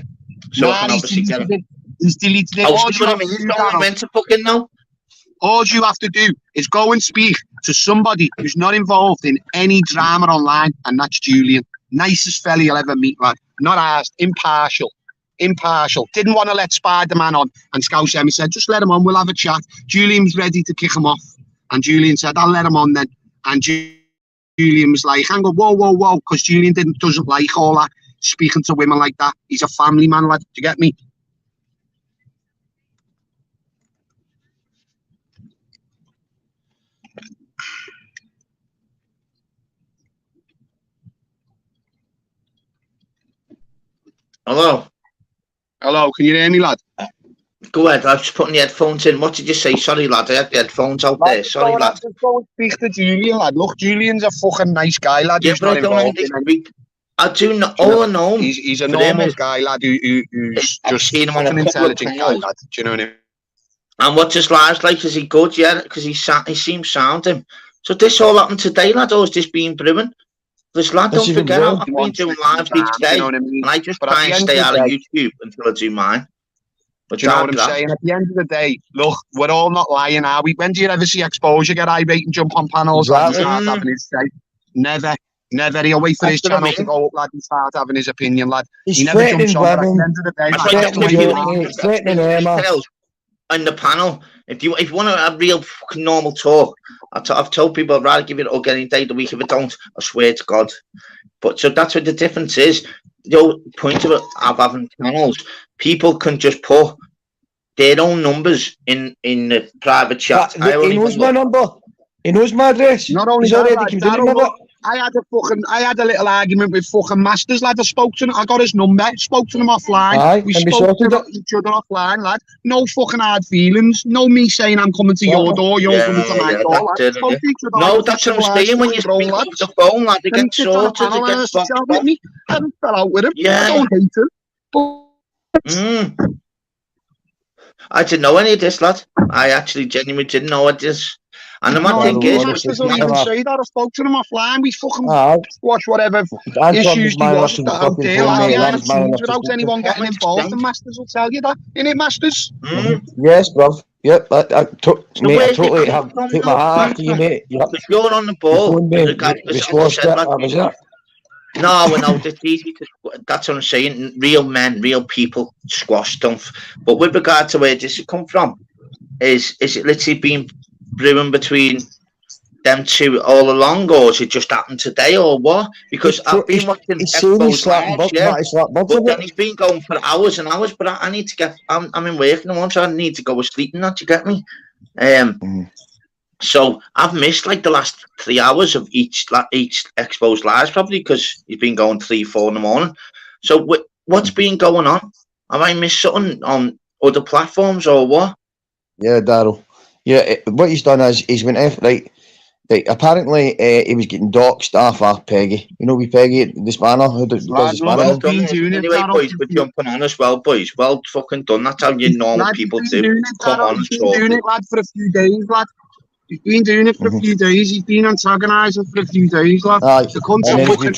So I can obviously get it. He's deleted it. All meant to fucking know. All you have to do is go and speak to somebody who's not involved in any drama online, and that's Julian. Nicest fella you'll ever meet, lad. Not asked, impartial. Didn't want to let Spider-Man on, and Scout Emmy said, just let him on, we'll have a chat. Julian was ready to kick him off, and Julian said, I'll let him on then. And Julian was like, hang on, whoa, because Julian doesn't like all that, speaking to women like that. He's a family man, lad. Do you get me? Hello, can you hear me, lad? Go ahead, I was putting the headphones in. What did you say? Sorry, lad, I had the headphones out there. Sorry, lad. Just go and speak to Julian, lad. Look, Julian's a fucking nice guy, lad. Yeah, He's but not I don't involved in speak. I do know, all I know. He's a normal guy, lad, who's just seen him on an a couple of intelligent guy, lad. Do you know what I mean? And what's his lives like? Is he good? Yeah, because he seems sound him. So this all happened today, lad, or is this been brewing? This lad, don't forget, I've been doing lives each day, and I just try and stay out of YouTube until I do mine. But do you know what I'm saying? At the end of the day, look, we're all not lying, are we? When do you ever see Exposure get irate and jump on panels and start having his say? Never. He'll wait for his channel to go up, lad, and start having his opinion, lad. He never jumps on, but at the end of the day, in the panel, if you want to have real fucking normal talk, I've told people I'd rather give it a hug any day of the week. If I don't, I swear to God. But so that's what the difference is. The whole point of having channels, people can just put their own numbers in the private chat. He knows my number. He knows my address. Not only he's that, already confirmed it. I had a little argument with fucking Masters, lad. I spoke to him. I got his number. Spoke to him offline. We spoke to each other offline, lad. No fucking hard feelings. No me saying I'm coming to your door. You're coming to my door, lad. No, that's what I'm saying. When you speak off the phone, lad, it gets sorted. It gets boxed up. I haven't fell out with him. Yeah. I don't hate him. But I didn't know any of this, lad. I actually genuinely didn't know what this. And the mad thing is, Masters don't even say that. I spoke to him offline. We fucking watch whatever issues he was out there. Without anyone getting involved, and Masters will tell you that. Innit, Masters? Yes, bruv. Yep, I totally have take my hat after you, mate. Yep. You're on the ball. We squashed that was it. No, it's easy to. That's what I'm saying. Real men, real people squash stuff. But with regard to where this has come from, is it literally been brewing between them two all along, or is it just happened today, or what? Because I've been watching Exposed Lives, but then he's been going for hours and hours. But I need to get. I'm in work in the morning, so I need to go to sleep and that. You get me? So I've missed like the last 3 hours of each Exposed Lives, probably because he's been going 3-4 in the morning. So what's been going on? Have I missed something on other platforms or what? Yeah, Daryl. Yeah, what he's done is he's went right. Apparently, he was getting doxed off of Peggy. You know, Peggy, the spanner, who does the spanner. Anyway, boys, we're jumping on as well, boys. Well fucking done. That's how you normal people do. Come on and talk. He's been doing it, lad, for a few days, lad. He's been doing it for a few days. He's been antagonising for a few days, lad. The country fucking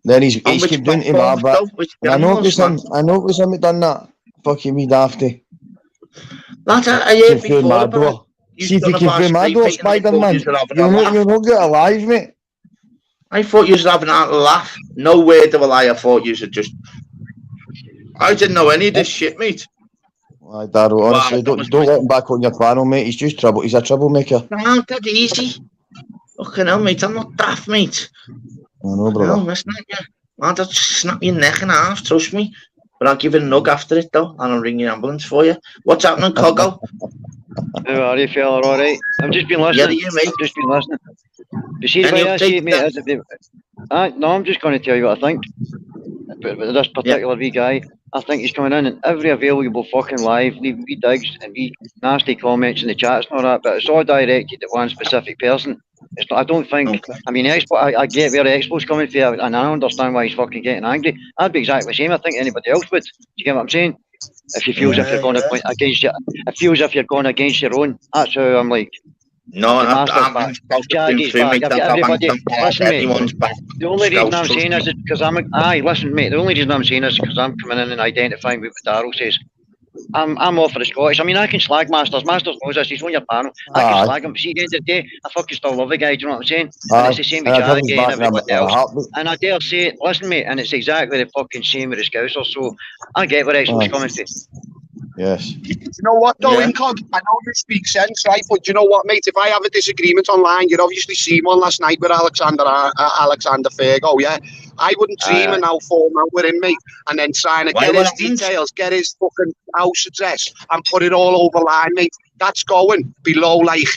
then he's kept doing him, but I know it was him that done that. Fucking me dafty. Lad, I heard before about see if you can feel my door, Spider-Man. You'll not get alive, mate. I thought you was having a laugh. No word of a lie. I thought you should just. I didn't know any of this shit, mate. Why, Daryl, honestly, don't let him back on your panel, mate. He's just trouble. He's a troublemaker. No, that's easy. Fucking hell, mate. I'm not daft, mate. I know, brother. No, listen, I'll just snap your neck in half, trust me. But I'll give it a nug after it, though, and I'll ring your ambulance for you. What's happening, Coggo? How are you, fella? All right? I've just been listening. Yeah, you, mate. I've just been listening. You see, no, I'm just going to tell you what I think. But this particular wee guy, I think he's coming in every available fucking live, leaving wee digs and wee nasty comments in the chats and all that, but it's all directed at one specific person. It's not, I don't think, I mean, I get where the Expo's coming from, and I understand why he's fucking getting angry. I'd be exactly the same. I think anybody else would. Do you get what I'm saying? If you feel as if you're going against it feels as if you're going against your own. That's how I'm like. No, I'm Jaggy's back. Everybody, listen, mate. The only reason I'm saying this is because listen, mate. The only reason I'm saying this is because I'm coming in and identifying with what Daryl says. I'm all for the Scottish. I mean, I can slag Masters. Masters knows this. He's on your panel. I can slag him. But see, at the end of the day, I fucking still love the guy. Do you know what I'm saying? And it's the same with Jaggy and everybody else. And I dare say it. Listen, mate. And it's exactly the fucking same with the Scousers. So I get where Expo's coming from. Yes. You know what, though, Incog? I know you speak sense, right? But you know what, mate? If I have a disagreement online, you'd obviously see one last night with Alexander Fergo, yeah? I wouldn't dream of now falling out with him, mate, and then trying to get his details, get his fucking house address, and put it all over line, mate. That's going below, like,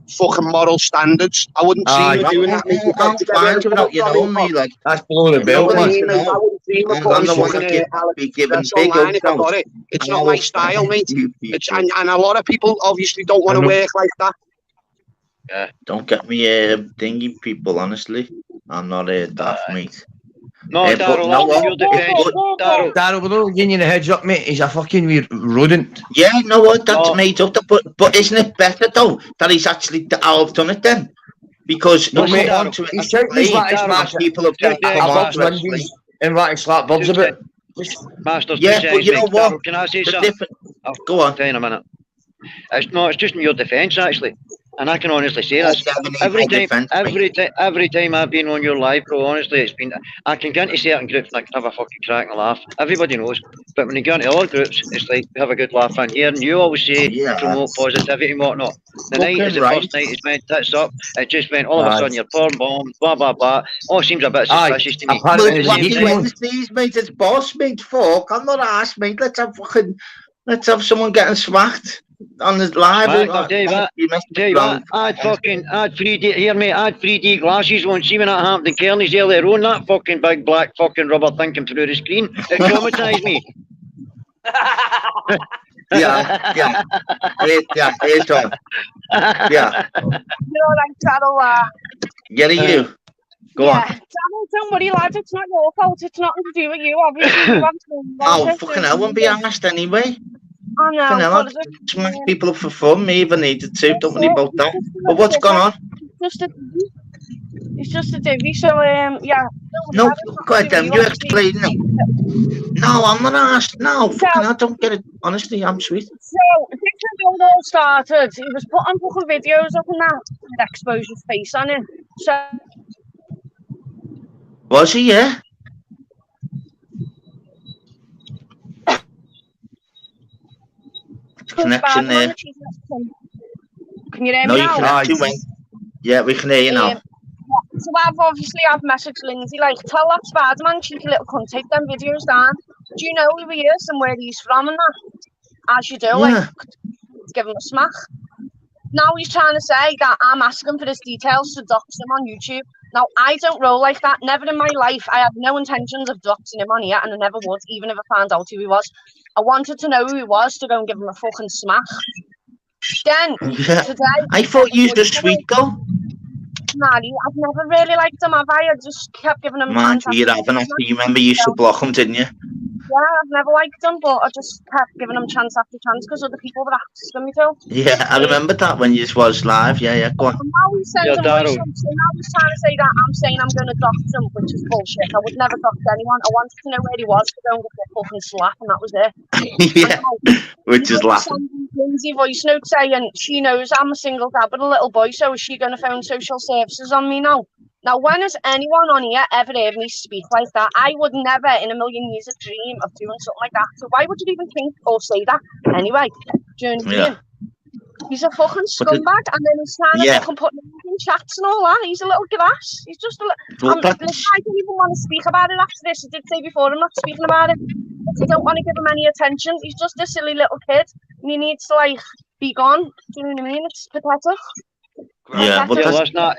fucking moral standards. I wouldn't dream of doing that. I'm fine without you know me, like that's below the You know belt, what I man. mean, mate? I wouldn't dream of putting fucking be given Alex big online if I ups got it. It's not my style, mate. It's, and a lot of people obviously don't want to work like that. Yeah. Don't get me dingy people, honestly. I'm not daft, mate. No, Daryl, Daryl, we're not giving you the heads up, mate. He's a fucking weird rodent. Yeah, no, what? That's made up. But isn't it better, though, that he's actually done it then? Because no, mate, he's people have said, and right and slap birds a bit. Masters, yeah, but you know what? Can I say something? Go on. In a minute. It's just in your defence, actually. And I can honestly say this. Every time I've been on your live, bro, honestly, it's been... I can get into certain groups and I can have a fucking crack and a laugh. Everybody knows. But when you get into other groups, it's like, we have a good laugh in here. And you always say, promote positivity and whatnot. The night is the first night it's meant tits up. It just went, all of a sudden, you're pouring bombs, blah, blah, blah. All seems a bit suspicious to me. Wednesdays, mate, it's boss, mate, fuck. I'm not asked, mate. Let's have someone getting smacked on the live. I'll tell you what, I had 3D, hear me, I had 3D glasses on. See when that happened in Kearney's earlier on, that fucking big black fucking rubber thing came through the screen. It traumatised me. Yeah. It's on. Yeah. You're like, Daryl, Get you. Go on. Daryl, don't worry, lads, it's not your fault. It's nothing to do with you, obviously. Fucking hell, won't be asked anyway. I know. Smack people up for fun. Me even needed to. Don't worry about that. But what's going on? It's just a divvy. So yeah. No, go ahead, then. You explain now. No, I'm not asked. No, fucking, I don't get it. Honestly, I'm sweet. So this is how it all started. He was putting fucking videos up and that exposed his face on it. So was he? Yeah. Connection there. Can you hear me now? Yeah, we can hear you now. So I've messaged Lindsay, like, tell that Spider-Man cheeky little cunt, take them videos down. Do you know who he is and where he's from and that? As you do, like, give him a smack. Now he's trying to say that I'm asking for his details to dox him on YouTube. Now, I don't roll like that. Never in my life. I have no intentions of doxing him on here, and I never would, even if I found out who he was. I wanted to know who he was to go and give him a fucking smack. Then, today... I thought you were sweet, though. Marty, I've never really liked him, have I? I just kept giving him... Man, you haven't. You remember you used to block him, didn't you? Yeah, I've never liked him, but I just kept giving him chance after chance because other people were asking me to. Yeah, I remember that when you was live. Yeah, go on. And now he's sending now he's trying to say that I'm saying I'm going to dox him, which is bullshit. I would never dox anyone. I wanted to know where he was to go and get a fucking slap, and that was it. Yeah, which is laughing. Lindsay voice note saying she knows I'm a single dad but a little boy, so is she going to phone social services on me now? Now, when has anyone on here ever heard me speak like that? I would never in a million years dream of doing something like that. So why would you even think or say that? Anyway, do you know what I mean? He's a fucking scumbag, and then he's trying to fucking put in chats and all that. He's a little grass. He's just a little... I don't even want to speak about it after this. I did say before I'm not speaking about it. I don't want to give him any attention. He's just a silly little kid, and he needs to, like, be gone. Do you know what I mean? It's pathetic. Yeah, but that's not...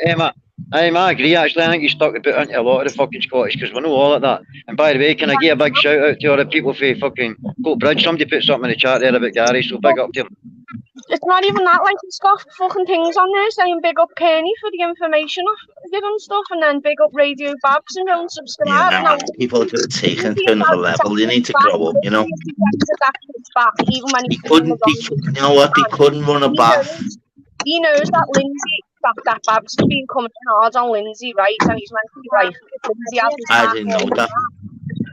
I agree, actually. I think you stuck a bit into a lot of the fucking Scottish, because we know all of that. And by the way, can I give a big shout out to all the people for fucking Coat Bridge? Somebody put something in the chat there about Gary, so big up to him. It's not even that, like, he's got fucking things on there saying big up Kearney for the information of it and stuff, and then big up Radio Babs and go and subscribe. Yeah, man, people are just taking to another level. You need to grow up, you know. Even when he couldn't, you know what, he couldn't run a bath. He knows that Lindsay, that Babs has been coming hard on Lindsay, right? And he's meant to be like, Lindsay has his I didn't know that.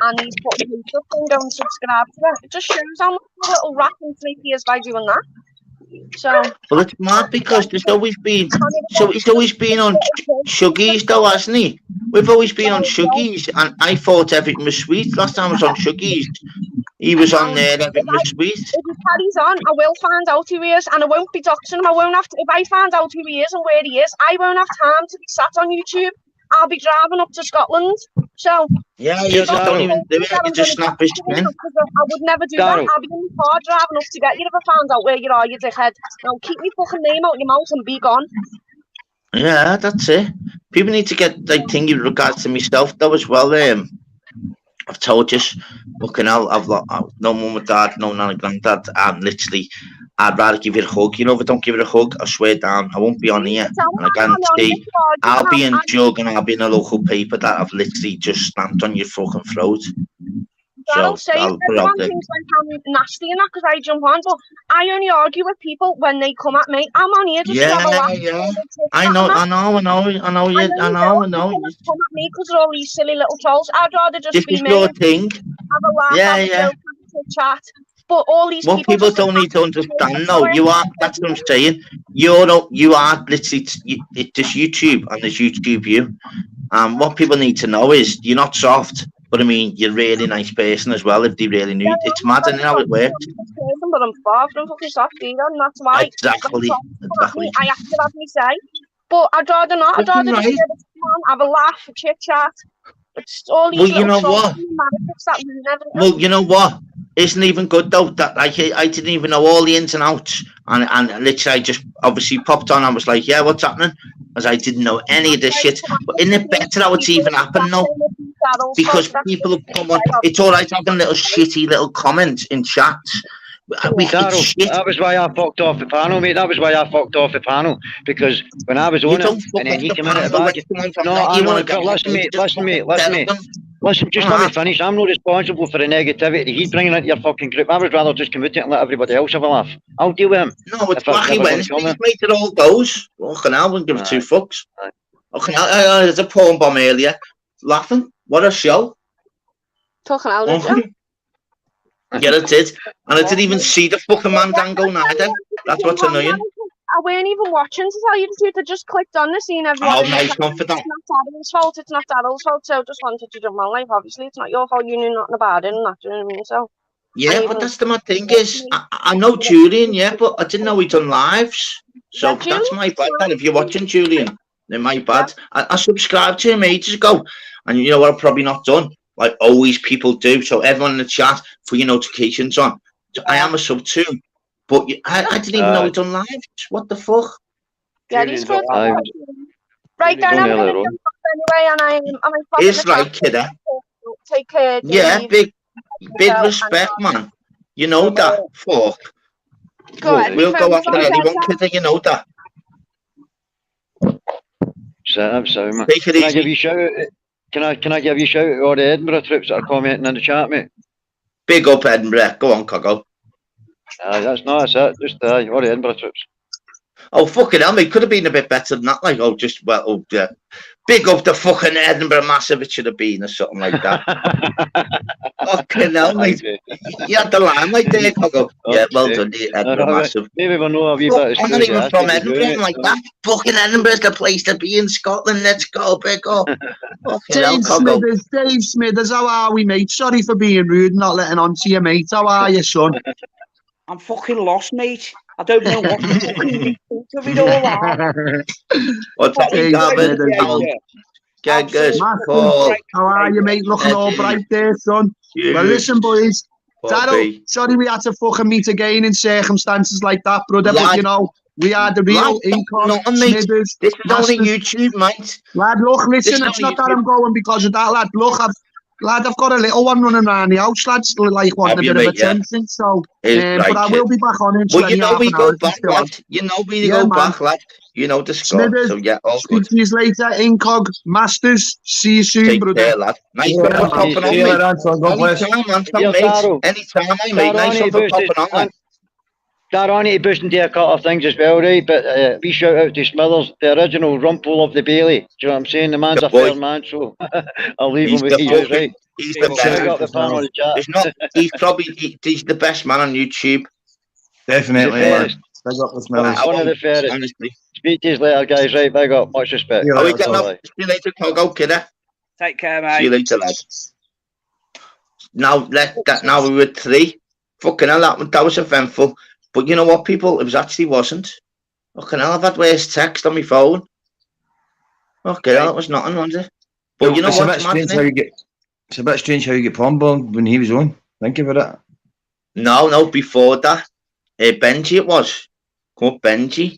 And he's putting his stuff and go and subscribe to it. It just shows how much of a little rat and snake he is by doing that. So, well, it's mad because there's always been, so he's always been on Shuggies though, hasn't he? We've always been on Shuggies, and I thought everything was sweet. Last time I was on Shuggies, he was on there, everything was sweet. If he carries on, I will find out who he is, and I won't be doxing him. I won't have to, if I find out who he is and where he is, I won't have time to be sat on YouTube. I'll be driving up to Scotland. So yeah, you just don't even do it. You just snap his skin. I would never do that. I'll be in the car driving up to get you if I found out where you are, you dickhead. Now keep me fucking name out your mouth and be gone. Yeah, that's it. People need to get like thinking with regards to myself though as well. I've told you, fucking hell, I've no mum and dad, no nan and granddad. I'd rather give you a hug. You know, if I don't give you a hug, I swear down, I won't be on here. And I guarantee I'll be in jug and I'll be in a local paper that I've literally just stamped on your fucking throat. I'll say everyone thinks like I'm nasty and that because I jump on, but I only argue with people when they come at me. I'm on here just to have a laugh. Yeah. I know. You Come at me because of all these silly little trolls. I'd rather just be me. Your thing. Have a laugh. Have a chat. But all these people don't need to understand. No, you are. That's what I'm saying. You are literally. It's YouTube and there's YouTube you. What people need to know is you're not soft. But I mean, you're a really nice person as well. If they really knew, it's mad, isn't it, how it works? But I'm far from fucking soft either, and that's why. Exactly. I have to have me say, but I'd rather not. I'd rather just have a laugh, a chit chat. It's all these you know what? Well, you know what? Isn't even good though that I didn't even know all the ins and outs, and literally I just obviously popped on. I was like, yeah, what's happening? As I didn't know any of this shit. But isn't it better how it's even happened now? Because people have come on. It's all right having little shitty little comments in chats. That was why I fucked off the panel, mate. That was why I fucked off the panel, because when I was on it, and then he came in at the back. No, I know, but listen, mate. Listen, just let me finish. I'm not responsible for the negativity he's bringing into your fucking group. I would rather just commit it and let everybody else have a laugh. I'll deal with him. No, it's Wacky Wednesdays, mate. It all goes. Fucking hell, wouldn't give two fucks. Okay, there's a porn bomb earlier. Laughing. What a show. Talking out of it. Yeah, it did. And I didn't even see the fucking Mandango neither. That's what's annoying. I weren't even watching, to tell you the truth. I just clicked on the scene. Oh, nice one for that. It's not Daryl's fault. It's not Daryl's fault. So I just wanted to jump on life. Obviously, it's not your fault. You knew nothing about it and that. You know what I mean? So. Yeah, but that's the mad thing is, I know Julian, yeah, but I didn't know he'd done lives. So that's my bad. If you're watching Julian, then my bad. I subscribed to him ages ago, and you know what? I've probably not done. Like always people do. So everyone in the chat, for your notifications on. So I am a sub too. But I didn't even know he'd done live. What the fuck? Yeah, he's good. Right, then I'm going to jump off anyway, and I'm it's right, kidder. Take care. Yeah, big respect, man. You know that. Fuck. We'll go after anyone, kidder. You know that. I'm sorry, man. Can I give you a shout out? Can I give you a shout out to all the Edinburgh troops that are commenting in the chat, mate? Big up Edinburgh. Go on, Coggo. That's it. Just all the Edinburgh troops. Oh, fucking hell, mate. Could have been a bit better than that. Like, yeah. Big up the fucking Edinburgh Massive. It should have been or something like that. Fucking hell, mate. You had the line right there, Coggo. Yeah, well done, the Edinburgh Massive. Maybe we'll know a wee bit. I'm not even from Edinburgh like that. Fucking Edinburgh's the place to be in Scotland. Let's go, big up. Dave Smithers, how are we, mate? Sorry for being rude and not letting on to you, mate. How are you, son? I'm fucking lost, mate. I don't know what to think of it all. What's happening, Gavin? How are you, mate? Looking all bright there, son. Well, listen, boys. Sorry we had to fucking meet again in circumstances like that, brother. But, you know, we had the real income. Smithers. This is only YouTube, mate. Lad, look, listen, it's not that I'm going because of that, lad. Look, I've got a little one running around the house, lads, like wanting a bit of attention, so, but I will be back on it. Well, you know we go back, lad. You know we go back, lad. You know the score, so yeah, all good. Speak to you later, Incog, Masters, see you soon, brother. Take care, lad. Nice one for popping on, mate. Anytime, mate. Nice one for popping on, mate. I need to boost into a couple of things as well, right? But we shout out to Smithers, the original rumple of the Bailey. Do you know what I'm saying? The man's a fair man, so I'll leave him with you, right? He's the best. He's the best man on YouTube. Definitely, man. Big up the Smithers. One of the fairest. Honestly. Speak to you later, guys, right? Big up. Much respect. Are we getting up? See you later, Coggo, kidder. Take care, mate. See you later, lad. Now we were 3. Fucking hell, that was eventful. But you know what, people? It wasn't. Fucking hell, I've had worse text on my phone. Okay, that was nothing, was it? But you know it's a what's bit mad, strange isn't how it? you get. It's a bit strange how you get porn when he was on. Think about it. No, before that, Benji it was. Called Benji.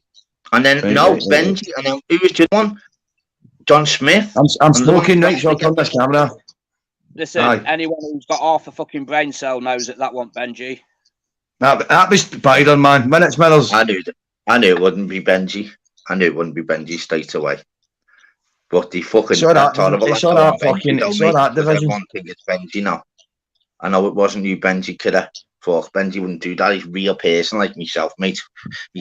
And then, Right. Benji, and then who was the other one? John Smith. I'm smoking, right, so I'll turn this camera off. Listen, anyone who's got half a fucking brain cell knows that wasn't Benji. That was Spider Man. Minutes, Millers. I knew it wouldn't be Benji. I knew it wouldn't be Benji straight away. But the fucking horrible. It's all that fucking. It's all that division. Everyone think it's Benji now. I know it wasn't you, Benji, kidder. Fuck, Benji wouldn't do that. He's a real person like myself, mate. You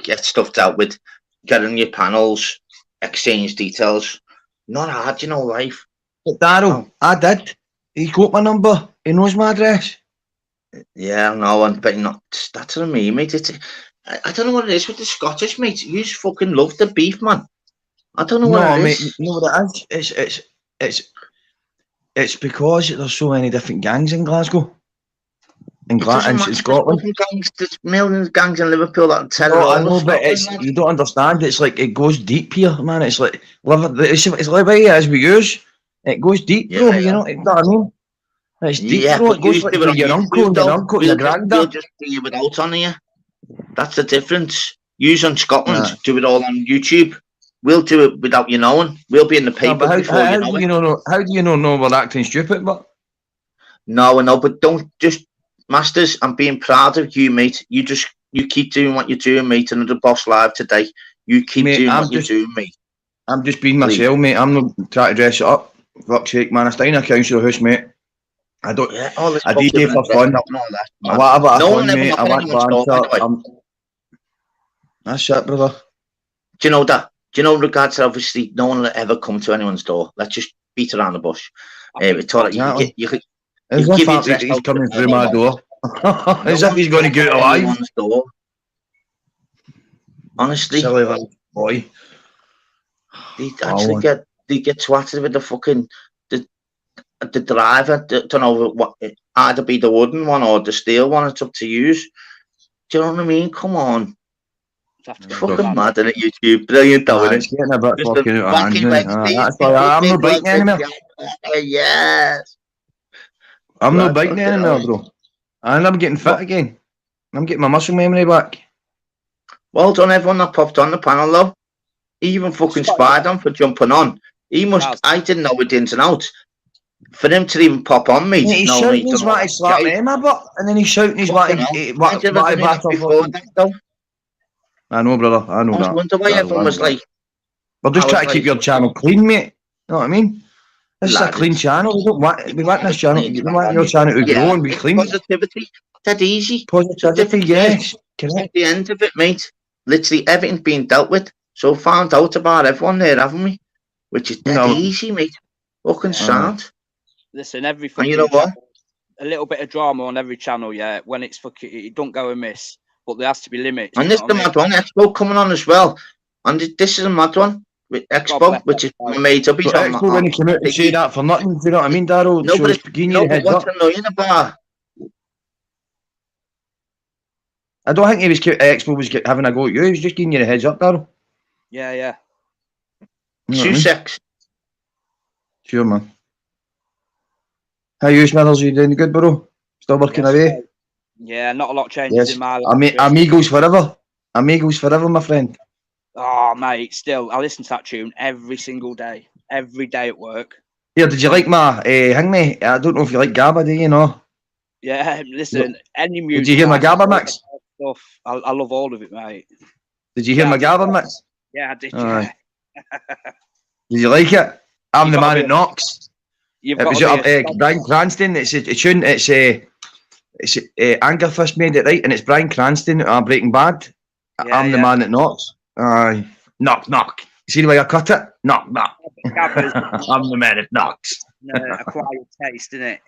get stuff dealt with, get on your panels, exchange details. Not hard, life. But Daryl, I did. He got my number. He knows my address. Yeah, no, but not. That's what I mean, mate. I don't know what it is with the Scottish, mate. You just fucking love the beef, man. I don't know what it is. Mate, you know what it is? It's because there's so many different gangs in Glasgow. In Scotland. There's millions of gangs in Liverpool that tear it all. I know, but you don't understand. It's like it goes deep here, man. It's like it's like way as we use. It goes deep, bro. You know what I mean? It's deep, bro. It goes like your uncle and your uncle and your granddad. We'll just do it without on here. That's the difference. Use on Scotland, do it all on YouTube. We'll do it without you knowing. We'll be in the paper before you know it. How do you know we're acting stupid? But no, but don't just. Masters, I'm being proud of you, mate. You keep doing what you're doing, mate. Another Boss Live today. You keep doing what you're doing, mate. I'm just being myself, mate. I'm not trying to dress it up. Fuck's sake, man. I stay in a council house, mate. I don't. Yeah, I DJ for fun. Whatever I fun, mate. I want banter. That's it, brother. Do you know that? Do you know, in regards to obviously, no one will ever come to anyone's door. Let's just beat around the bush. As if he's coming through my door. As if he's going to get alive. Honestly. Silly little boy. They actually get twatted with the fucking the driver. Don't know what, either be the wooden one or the steel one. It's up to use. Do you know what I mean? Come on. Fucking mad in it, YouTube. Brilliant, though. It's getting a bit fucking out of hand. That's why I'm not biting anymore. Yes. I'm not biting anymore, bro. And I'm getting fit again. I'm getting my muscle memory back. Well done, everyone that popped on the panel, though. He even fucking spied on for jumping on. He must. I didn't know it ins and outs. For him to even pop on me. He's shouting he's what he slapped me in my butt, and then he's shouting he's what he back off. I know, brother. I know that. I wonder why everyone was like. We're just trying to keep your channel clean, mate. You know what I mean? This is a clean channel. We want this channel. We want your channel to grow and be clean. Positivity. Dead easy. Positivity, yes. At the end of it, mate, literally everything's been dealt with. So found out about everyone there, haven't we? Which is dead easy, mate. Fucking sound. Listen, every fucking and you know what? A little bit of drama on every channel, yeah. When it's fucking, it don't go amiss. But there has to be limits. And this is the mad one. Expo coming on as well. And this is a mad one. With Expo, which is made up. Expo when he came out to say that for nothing, do you know what I mean, Daryl? No, but what's annoying about? I don't think Expo was having a go at you. He was just giving you a heads up, Daryl. Yeah. 2-6. Sure, man. How you, Smithers? You doing good, bro? Still working away? Yeah, not a lot changes in my life. Amigos forever. Amigos forever, my friend. Oh, mate, still, I listen to that tune every single day. Every day at work. Yeah, did you like my Hangme? I don't know if you like Gabba, do you know? Yeah, listen, any music. Did you hear my Gabba mix? Stuff. I love all of it, mate. Did you hear my Gabba mix? Yeah, I did. Yeah. Did you like it? I'm the man that knocks. It was Brian Cranston. It's a tune. It's Angerfist made it, right? And it's Brian Cranston, Breaking Bad. I'm the man that knocks. Knock, knock. You see the way I cut it? Knock, knock. I'm the man that knocks. Acquired taste, isn't it?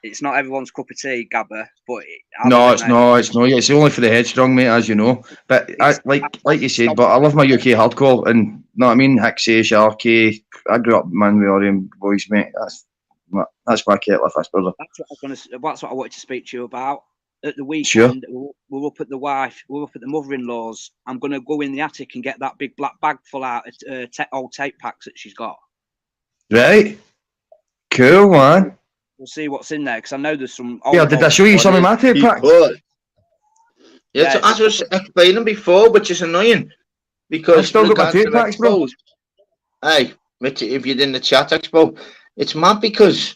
It's not everyone's cup of tea, Gabba, but it's not. Yeah, it's only for the headstrong, mate, as you know. But like you said, but I love my UK hardcore, and you know what I mean. Hixie, Sharky. I grew up, man, with Orient boys, mate. That's my kettle fist, brother. That's what I wanted to speak to you about. At the weekend, we're up at the mother-in-law's. I'm going to go in the attic and get that big black bag full out of old tape packs that she's got. Right. Cool, man. We'll see what's in there because I know there's some. Yeah, did I show you some of my tape pack? Yeah, so as I was explaining before, which is annoying because I've still got my tape packs, bro. Hey, Mitch, if you're in the chat, Expo, it's mad because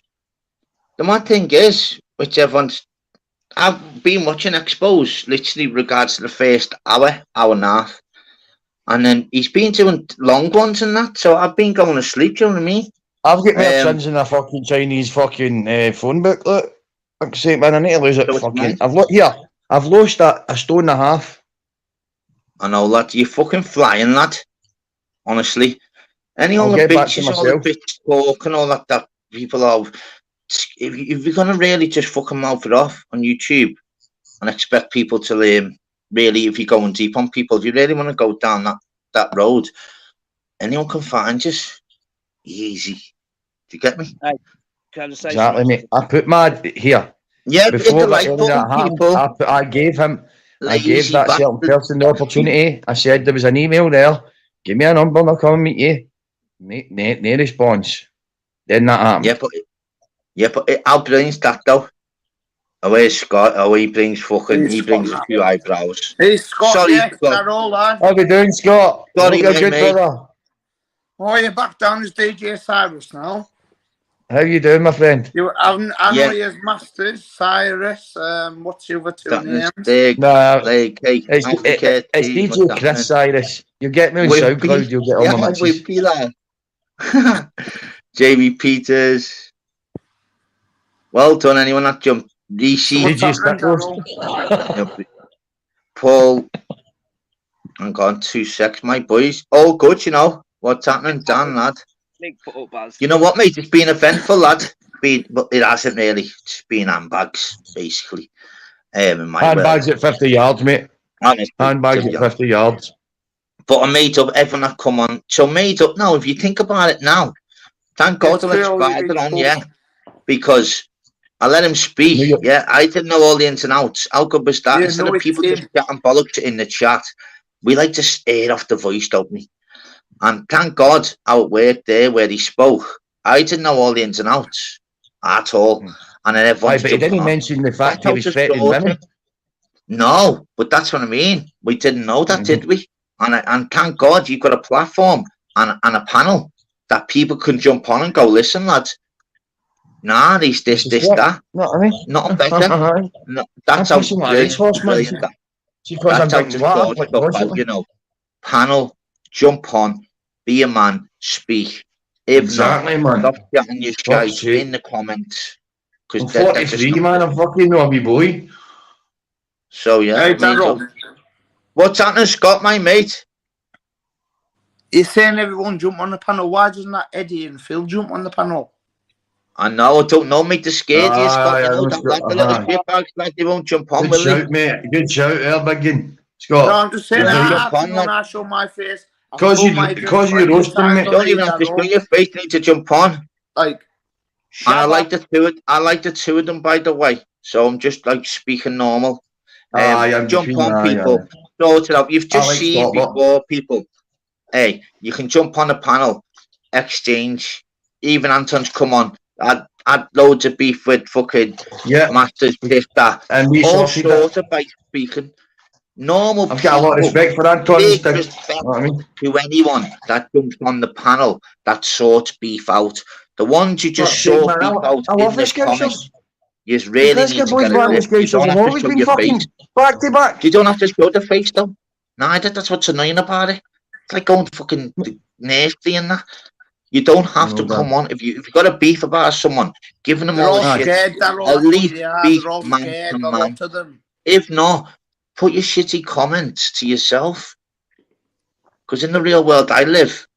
the mad thing is, which everyone's, I've been watching Expos literally regards to the first hour and a half, and then he's been doing long ones and that, so I've been going to sleep. Do you know what I mean? I've got my chins in a fucking Chinese fucking phone book. Look, like I say, man, I need to lose it. Fucking, I've lost a stone and a half. I know, lad. You're fucking flying, lad. Honestly, any all the bitches, all the bitch talk and all that people are. If you're gonna really just fucking mouth it off on YouTube and expect people to really, if you're going deep on people, if you really want to go down that road, anyone can find you. Easy. Do you get me? Hey, can I say exactly, mate. I put my here. Yeah, before that happened, I gave that certain person the opportunity. I said there was an email there. Give me a number and I'll come and meet you. No response. Then that happened. Yeah, but how brilliant that though? Where's Scott? He brings a few eyebrows. Hey Scott, sorry, yeah, Scott. All on. How you doing, Scott? Sorry, you're good, mate. brother. Oh, you're back down as DJ Cyrus now. How you doing, my friend? I know you're Masters, Cyrus. What's your other two names? It's DJ Chris Cyrus. You get me on SoundCloud, you'll get all my matches. Jamie Peters. Well done, anyone that jumped. Rishi. Paul. I'm gone 2 secs, my boys. All good, you know. What's happening, Dan, lad? You know what, mate? It's been eventful, lad. But it hasn't really. It's been handbags, basically. Handbags at 50 yards, mate. Honestly, handbags at 50 yards. But I made up everyone that come on. So made up now, if you think about it now, thank God I let Spider on, yeah. Because I let him speak, yeah. I didn't know all the ins and outs. How good was that? Instead of people just chatting bollocks in the chat, we like to stare off the voice, don't we? And thank God how it worked there where he spoke. I didn't know all the ins and outs at all. And then everyone. But he didn't mention the fact he was threatening women. No, but that's what I mean. We didn't know that, did we? And thank God you've got a platform and a panel that people can jump on and go, listen, lads. Nah, he's this, that. Nothing better. No, that's how brilliant that. That's how to sort stuff out, you know. Panel, jump on, be a man, speak. If not, stop chatting your shite in the comments. I'm 43, man. I'm fucking no me boy. So yeah. What's happening, Scott, my mate? You're saying everyone jump on the panel. Why doesn't that Eddie and Phil jump on the panel? I know, I don't know, mate. They're scared. Scott, you know, that the little shitbags, like they won't jump on, will they? Good shout, mate. Good shout there, Biggin. Scott. No, I'm just saying when I show my face. Because you're roasting me. You don't even have to show your face, you need to jump on. Like, and I like the two of them, by the way. So I'm just like speaking normal. Jump on, people. Sort it out. You've just seen before, people. Hey, you can jump on the panel, exchange. Even Anton's come on. Had loads of beef with fucking Masters, this, that. And all sorts of by speaking. Normal I've got a lot of respect for Anton. To anyone that jumps on the panel that sorts beef out. The ones you just sort beef out in the comments. You really need to get it. You don't have to show your face. Back to back. You don't have to show the face though. Neither. That's what's annoying about it. It's like going fucking nasty and that. You don't have to come on if you've got a beef about someone, giving them all the shit. At least beef man to man. If not, put your shitty comments to yourself. Because in the real world I live.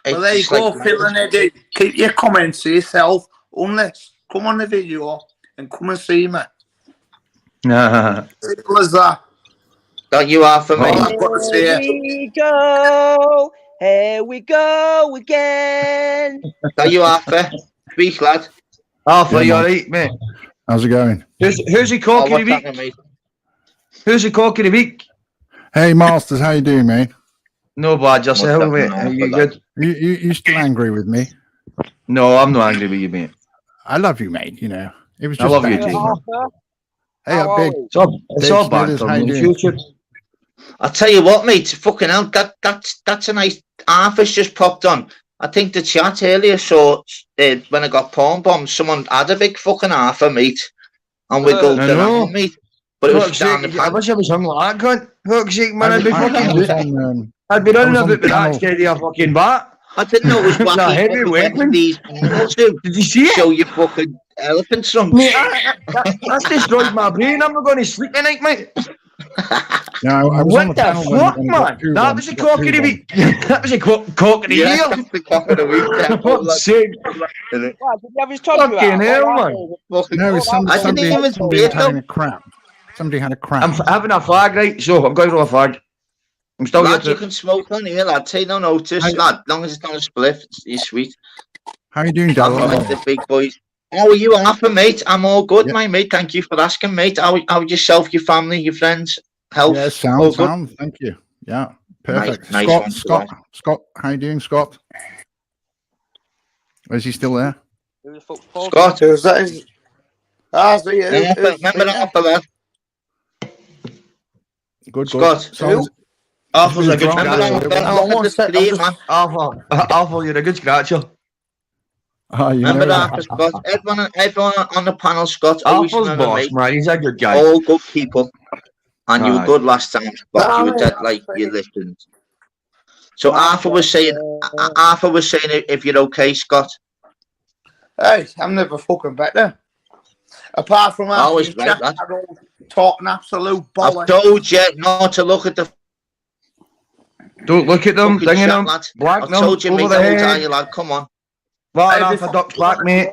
Well, there you go, Phil and Eddie. Keep your comments to yourself. Unless come on the video and come and see me. Simple as that. That you are for me. Here we go again. That you Arthur. Speak, lad. Arthur, you alright, mate? How's it going? Who's the cock of the week? Who's the cock of the week? Hey, Masters, how you doing, mate? No bad, yourself, mate. Are you good? You still angry with me? No, I'm not angry with you, mate. I love you, mate. You know, it was I just love you banter. too. Hey, up big. It's all bad for me. I'll tell you what, mate. Fucking hell, that's a nice. Arthur's just popped on. I think the chat earlier saw when I got porn bombed, someone had a big fucking Arthur, mate, and wiggled I the know. on, mate. But it was Fuck's down the sake, I wish I was hung like that, cunt. Fuck's sake, man, I'd be I fucking. was on, I'd be running I was a on bit with that channel. steady a fucking bat. I didn't know it was It's a Wacky. heavy weapon. These animals do. Did you see it? Show you fucking elephant trunks. Mate, that's destroyed my brain. I'm not going to sleep tonight, mate. No, I was on What the the channel fuck, when it got man? two That bombs. was a It got cock two of the bombs. week. That was a cock of the Yeah, year. that's the cock of the week. For fuck's sake. Did you have his tongue Fucking hell, man. No, it's I didn't somebody even had see it, having a crap. Somebody had a crap. I'm having a fag, right? So I'm going to a fag. I'm still Lad, you here. can smoke on here, lad. Take no notice, lad. As long as it's not a spliff, you're sweet. How you doing, I'm Darryl? like the big boys. How are you, Arthur, mate? I'm all good, my mate. Thank you for asking, mate. How yourself, your family, your friends, health? Yeah, all good? sound. Thank you. Yeah, perfect. Nice Scott, one, Scott, how you doing, Scott? Is he still there? Scott, Who's that? See you. Remember Arthur, lad? Good, Scott. So, Arthur's a good Remember scratcher. man. Arthur, you're a good scratcher. Oh, you Remember know Arthur, Scott? Everyone on the panel, Scott. Always Arthur's remember, boss, mate. man. He's a good guy. All good people. And you were Aye. good last time, Scott. You were dead like you listened. So Arthur was saying if you're okay, Scott. Hey, I'm never fucking better. Apart from Always right, lad. talking absolute bollocks. I've told you not to look at the Don't look at them, fucking dinging chat, them, lad. black I've them, told you, over mate. the How old are head. you, lad? Come on. Right, Every Arthur ducks back, mate.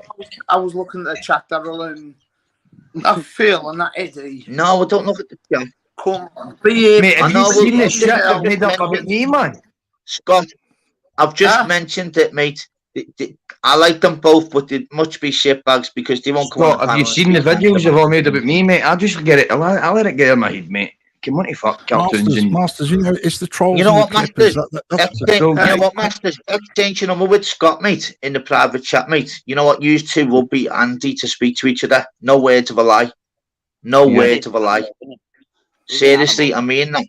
I was looking at the chat, Darryl, and I feel and that Eddie. No, I don't look at the chat. Come behave. Mate, I have know, you seen well, the shit I've they've made up about me, man? Scott, I've just mentioned it, mate. I like them both, but they must be shitbags because they won't come on Scott, the have you panel seen the and speak videos to they've them. all made about me, mate? I just get it. I let it get in my head, mate. Come on, fuck cartoons and Masters, you know, it's the trolls. You know and what, the clippers. Masters? That's You know what, Masters? Exchange your number with Scott, mate, in the private chat, mate. You know what? You two will be handy to speak to each other. No words of a lie. No words of a lie. Seriously, I mean that.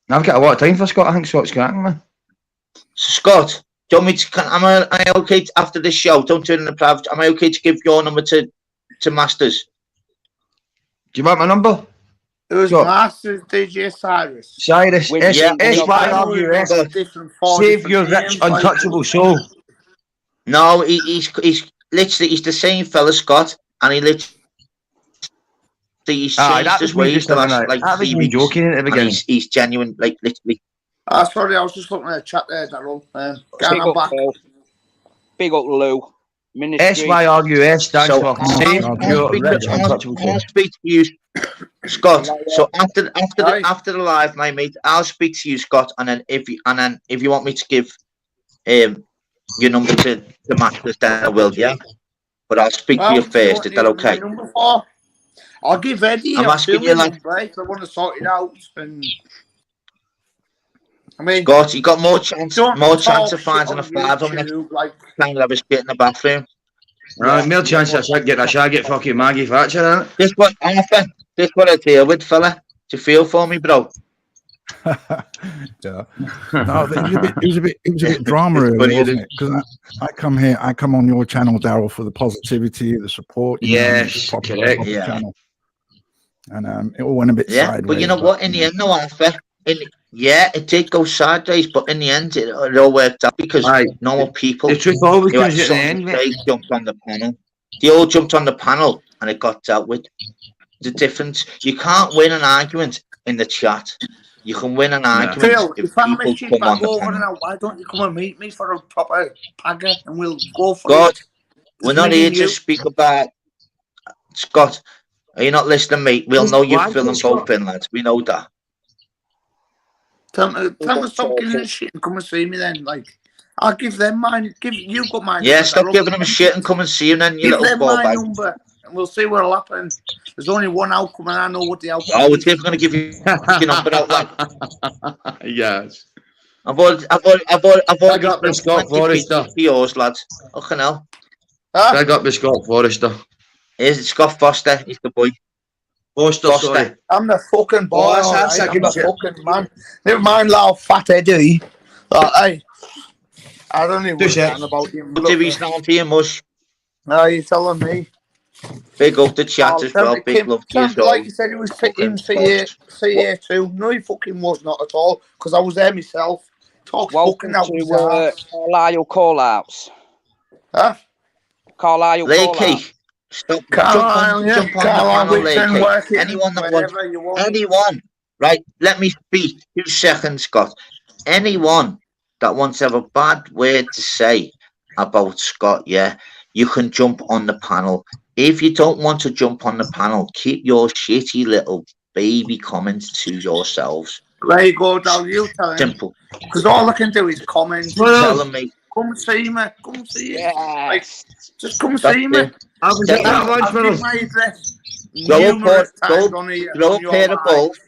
I've got a lot of time for Scott. I think Scott's cracking, man. Scott, do you want me to? Am I okay to, after this show? Don't do it in the private. Am I okay to give your number to Masters? Do you want my number? It was Scott. Masters DJ Cyrus. Cyrus, Yeah, SYRUS. Save your rich, untouchable soul. No, he's literally he's the same fella, Scott, and he literally he's changed his ways the last like 3 weeks. Joking at the beginning. He's genuine, like literally. Sorry, I was just looking at the chat there, Darryl. Big up, back. Big up, Lou. Ministry. SYRUS stands for Save Your Rich, I'll Untouchable Soul. speak to you, Scott. So after the live, my mate, I'll speak to you, Scott, and then if you want me to give your number to Masters, then I will, yeah. But I'll speak to you first. Is that okay? I'll give Eddie. I'm asking you, like, I want to sort it out. And I mean, Scott, you got more chance of finding a five on next like time I was getting in the bathroom. Right, more chance I shall get fucking Maggie Thatcher, innit? This what I deal with, fella. Do you feel for me, bro? Yeah. No, it was a bit drama earlier, wasn't it? Because I come on your channel, Darryl, for the positivity, the support. Yes, correct. Yeah. Channel. And it all went a bit sideways. But you know what? In the end, no, Arthur. It did go sideways, but in the end, it all worked out because normal people. The truth always comes at the end. They jumped on the panel. They all jumped on the panel, and it got dealt with. The difference: you can't win an argument in the chat. You can win an argument if people come on the panel. Why don't you come and meet me for a proper pagger, and we'll go for God, it. we're not here to speak about Scott. Are you not listening, mate? We'll know you're filling both in, lads. We know that. Tell me to stop giving a shit and come and see me then. Like, I'll give them mine. You got mine. Yeah, stop giving them a shit and come and see him then, you give little them ball my bag. number, and we'll see what'll happen. There's only one outcome, and I know what the outcome Oh, we're is. definitely going to give you your number out, lad. Yes. I've already got the Scott Forrester. for yours, lads. Fucking hell. I got the Scott Forrester. Is it Scott Foster? He's the boy. Foster, sorry. I'm the fucking boy. Oh, that's all right. second I'm the shit. fucking man. Never mind, little fat Eddie. Hey, I don't even know about him. What he's not for you, Mush? No, you're telling me. Big up the chat as well. Big love to you. Like you said, he was in CA too. No, he fucking was not at all. Because I was there myself. Talks Welcome fucking out his to ass. Carlisle call-outs. Huh? Carlisle Lakey. Stop. Carlisle, Jump on the panel, Lakey. Anyone that wants. Anyone. Right, let me speak. 2 seconds, Scott. Anyone that wants to have a bad word to say about Scott, yeah, you can jump on the panel. If you don't want to jump on the panel, keep your shitty little baby comments to yourselves. There you go, Dal. You tell him. Simple. Because all I can do is comment. Telling me. Come see me. Come see it. Like, just come That's see me. it. I'll give my address. Throw a pair of balls.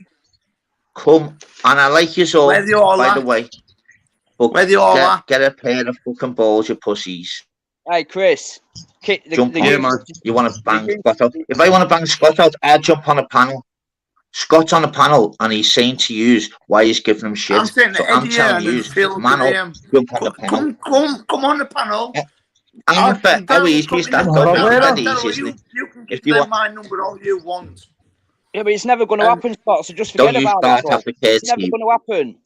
Come, and I like you all, by the way. But get a pair of fucking balls, you pussies. Hey, Chris. Jump on, man. You want to bang Scott out? If I want to bang Scott out, I'll jump on a panel. Scott's on a panel, and he's saying to you why he's giving him shit. I'm telling you, man up, jump on the panel. Come on the panel. How easy is that? That easy, isn't it? You can give them my number all you want. Yeah, but it's never going to happen, Scott, so just forget about it. It's never going to happen.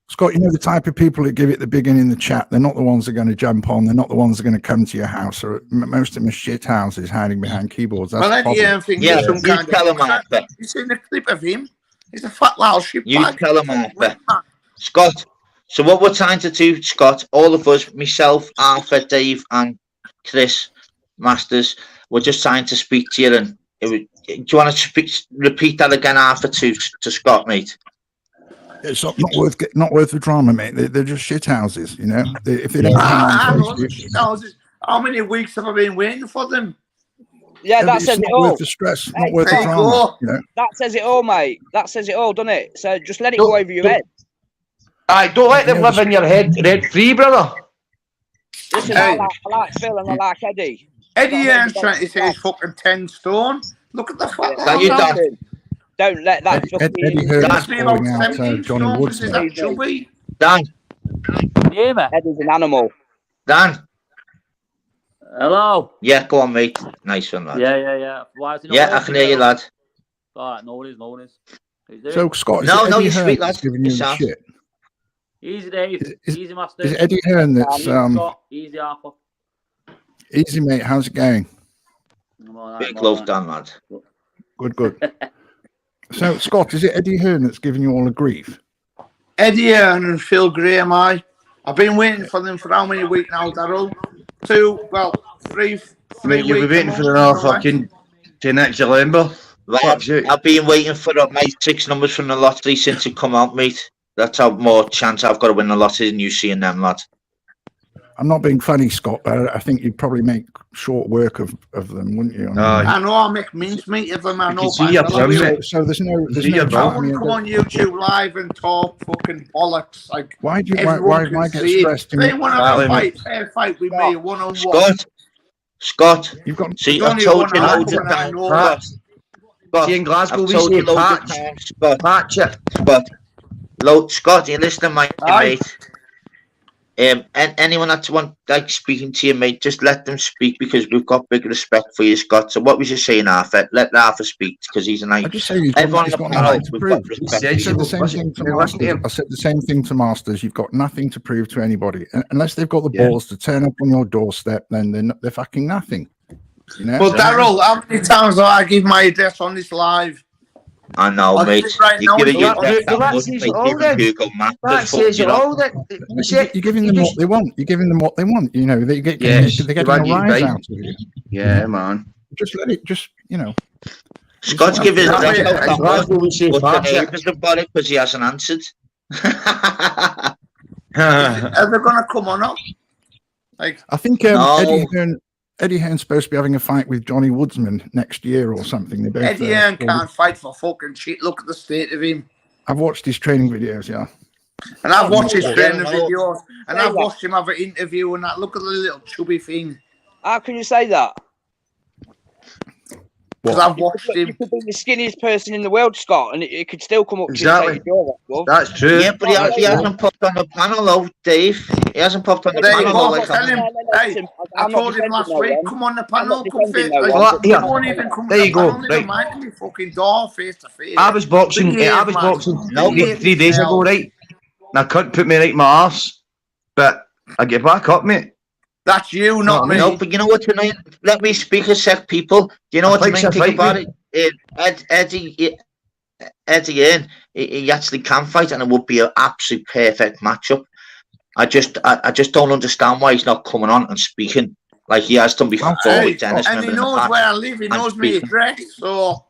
Scott, you know the type of people that give it the big in the chat. They're not the ones that are going to jump on. They're not the ones that are going to come to your house. Or most of them are shit houses hiding behind keyboards. That's the problem. Yeah, you tell him, Arthur. You seen the clip of him? He's a fat little shit bag. You tell him, Arthur. Scott. So what we're trying to do, Scott, all of us, myself, Arthur, Dave, and Chris Masters, we're just trying to speak to you. And do you want to repeat that again, Arthur, to Scott, mate? It's not worth the drama, mate. They're just shit houses, you know. If they don't come on, how many weeks have I been waiting for them? Yeah, that says it all. Not worth the stress, not worth the drama. You know? That says it all, mate. That says it all, doesn't it? So just let it go over your head. Aye, don't let them live in your head rent-free, brother. Listen, I like Phil and I like Eddie. Eddie ain't trying to say he's fucking 10 stone. Look at the fuck. Don't let that Eddie Hearn calling out Johnny Woods. Dan. Yeah, man. Eddie's an animal. Dan. Hello. Yeah, go on, mate. Nice one, lad. Yeah. Why is he not I can hear you, lad. Alright, no worries. So, Scott, no, you're sweet, lad. Giving you shit? Easy, Dave. Easy, Master. Is Eddie Hearn that's Easy, Arthur. Easy, mate. How's it going? Big love, Dan, lad. Good. So, Scott, is it Eddie Hearn that's giving you all the grief? Eddie Hearn and Phil Graham, I've been waiting for them for how many weeks now, Daryl? 3 weeks. You'll be waiting for the fucking to next November. Right, I've been waiting for my 6 numbers from the lottery since it come out, mate. That's how more chance I've got to win the lottery than you seeing them, lad. I'm not being funny, Scott, but I think you'd probably make short work of them, wouldn't you? I know I make mincemeat of them. I know. So there's no. I wouldn't come on YouTube live and talk fucking bollocks. Like, why get stressed? They want to have a fair fight with me, one-on-one. Scott, you've got. See, I've told you loads of times. See in Glasgow, I've told you loads of times, Scott. Scott, you listen, mate. And anyone that's speaking to you, mate, just let them speak because we've got big respect for you, Scott. So what was you saying, Arthur? Let Arthur speak because he's a nice. I just say everyone in the panel, we've got respect. I said the same thing to Masters. You've got nothing to prove to anybody unless they've got the balls to turn up on your doorstep. Then they're fucking nothing. You know? Well, Daryl, how many times do I give my address on this live? I know, mate. You're giving your address. You're giving them what they want. You're giving them what they want. You know, they're getting a rise out of you. Yeah, man. Just let it. Just Scott's giving his address out because he hasn't answered. Are they going to come or not? I think Eddie Hearn's supposed to be having a fight with Johnny Woodsman next year or something. Eddie Hearn can't fight for fucking shit. Look at the state of him. I've watched his training videos, yeah. And I've watched his training videos, and I've watched him have an interview and that. Look at the little chubby thing. How can you say that? Because I've watched him. You could be the skinniest person in the world, Scott, and it could still come up to you Exactly. and take your jaw off. That's true. Yeah, but he hasn't popped on the panel, though, Dave. He hasn't popped on the There you panel. go. Like Tell him. Hey, I told him last week, come on the panel, come face. You won't even come There to you the go. panel, Right. never mind me fucking door face to face. I was boxing. I was boxing three days ago, right? And I couldn't put me right in my arse, but I get back up, mate. That's you, not me. No, but you know what tonight? Let me speak a sec, people. You know what I tonight? think Think about it. Eddie in, he actually can fight, and it would be an absolute perfect matchup. I just don't understand why he's not coming on and speaking like he has done before with Dennis. And he knows where I live. He knows me address. So,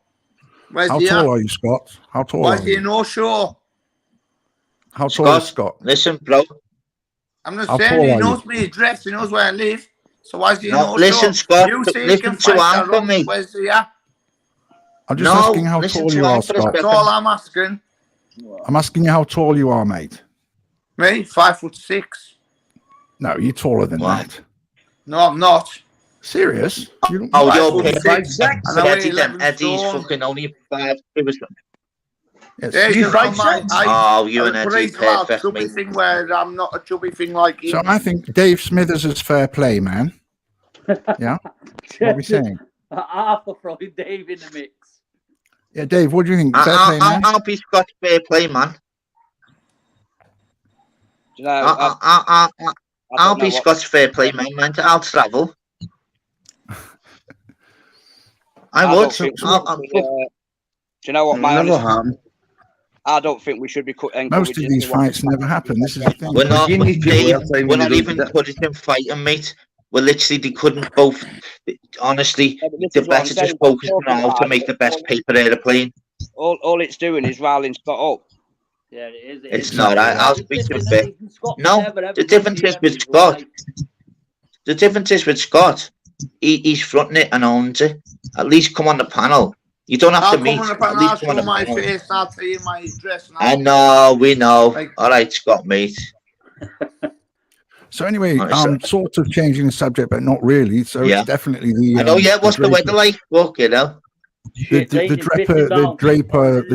where's How he tall at? are you, Scott? How tall Why are is he you? no show? How tall is Scott? Listen, bro. I'm not How saying tall he are knows me address. He knows where I live. So why is he No, no listen, show? Scott, You say he listen can to fight Anchor, that mate. Where's he at? I'm just asking how tall you are, Scott. That's all I'm asking. I'm asking you how tall you are, mate. Me, 5'6". No, you're taller than that. No, I'm not. Serious? You don't Oh, you're 5'6". perfect. And I weigh Eddie, 11 Eddie's stone. fucking only 5'2" or something. Yeah, he's around my height. Oh, you and But Eddie, he's got a perfect, chubby mate. thing where I'm not a chubby thing like him. So I think Dave Smithers is fair play, man. Yeah? What are we saying? Arthur throwing Dave in the mix. Yeah, Dave, what do you think? Fair play, man? I'll be Scott's fair play, man. You know, I'll be Scott's fair play, man. I'll travel. I would. Do you know what my Never honest? happened. I don't think we should be encouraging. Most of these fights never happen. This is the thing. We're not, Dave, Dave, we're not even encouraging fighting, mate. We're literally, they couldn't both. Honestly, they're better just focusing on how to make the best paper airplane. All it's doing is riling Scott up. Yeah, it is. It's not. I'll speak to him a bit. No, the difference is with Scott. The difference is with Scott. He's fronting it and owns it. At least come on the panel. You don't have I'll to come meet. on the At panel, least I'll come on show the my panel. face, and I'll tell you my address. I know, we know. Like- All right, Scott, mate. So anyway, Right, so- sort of changing the subject, but not really. So Yeah. it's definitely the. I know. Yeah, what's the Draper- weather like? Look, you know. The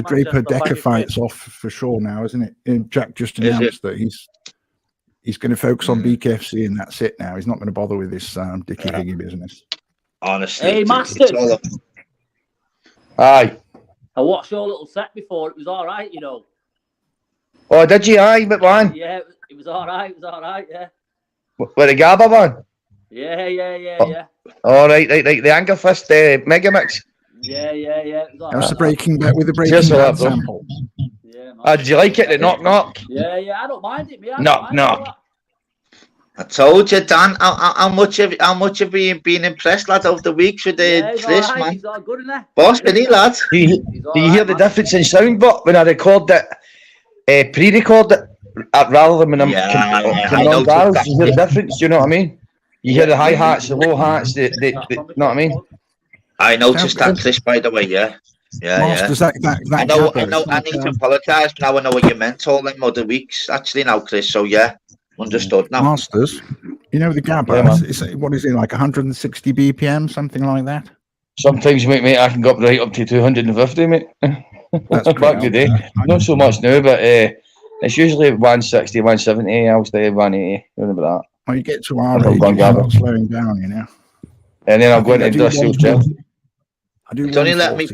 Draper Decker fight's off for sure now, isn't it? And Jack just Is announced that he's going to focus on BKFC and that's it now. He's not going to bother with this dicky diggy business. Honestly, Hey, it's Masters. all up. Aye. I watched your little set before. It was all right, you know. Oh, did you? Aye, McMahon. Yeah, it was all right. It was all right. Yeah. With the Gabba one. Yeah. All right. The Anger Fist Mega Mix. Yeah. It was all That's the right. Breaking Bad with the Breaking Cheers for Bad that, bro. sample. Yeah, man. Did you like it? The knock. Yeah. I don't mind it, man. Knock. I told you, Dan. How much have you been impressed, lad, over the weeks with He's Chris, all right. man? He's all good, isn't he? Boss, isn't he, lad? Do you hear the difference in sound, but when I record it, pre-record it, rather than when I'm I know. dials, you hear the difference, you know what I mean? You hear the high hats, the low hats, the know what I mean? I noticed that, Chris, by the way, yeah. Masters, that I know, I need to apologise now. I know what you meant all them other weeks, actually, now, Chris, so yeah, understood now. Masters, you know the Gabba, what is it, like 160 BPM, something like that? Sometimes, mate, I can go right up to 250, mate. That's back in the day. Not so much now, but it's usually 160, 170. I'll stay 180. Remember that. When you get to our age, you start slowing down, you know. And then I'm going to industrial gym. I do. It's only let me.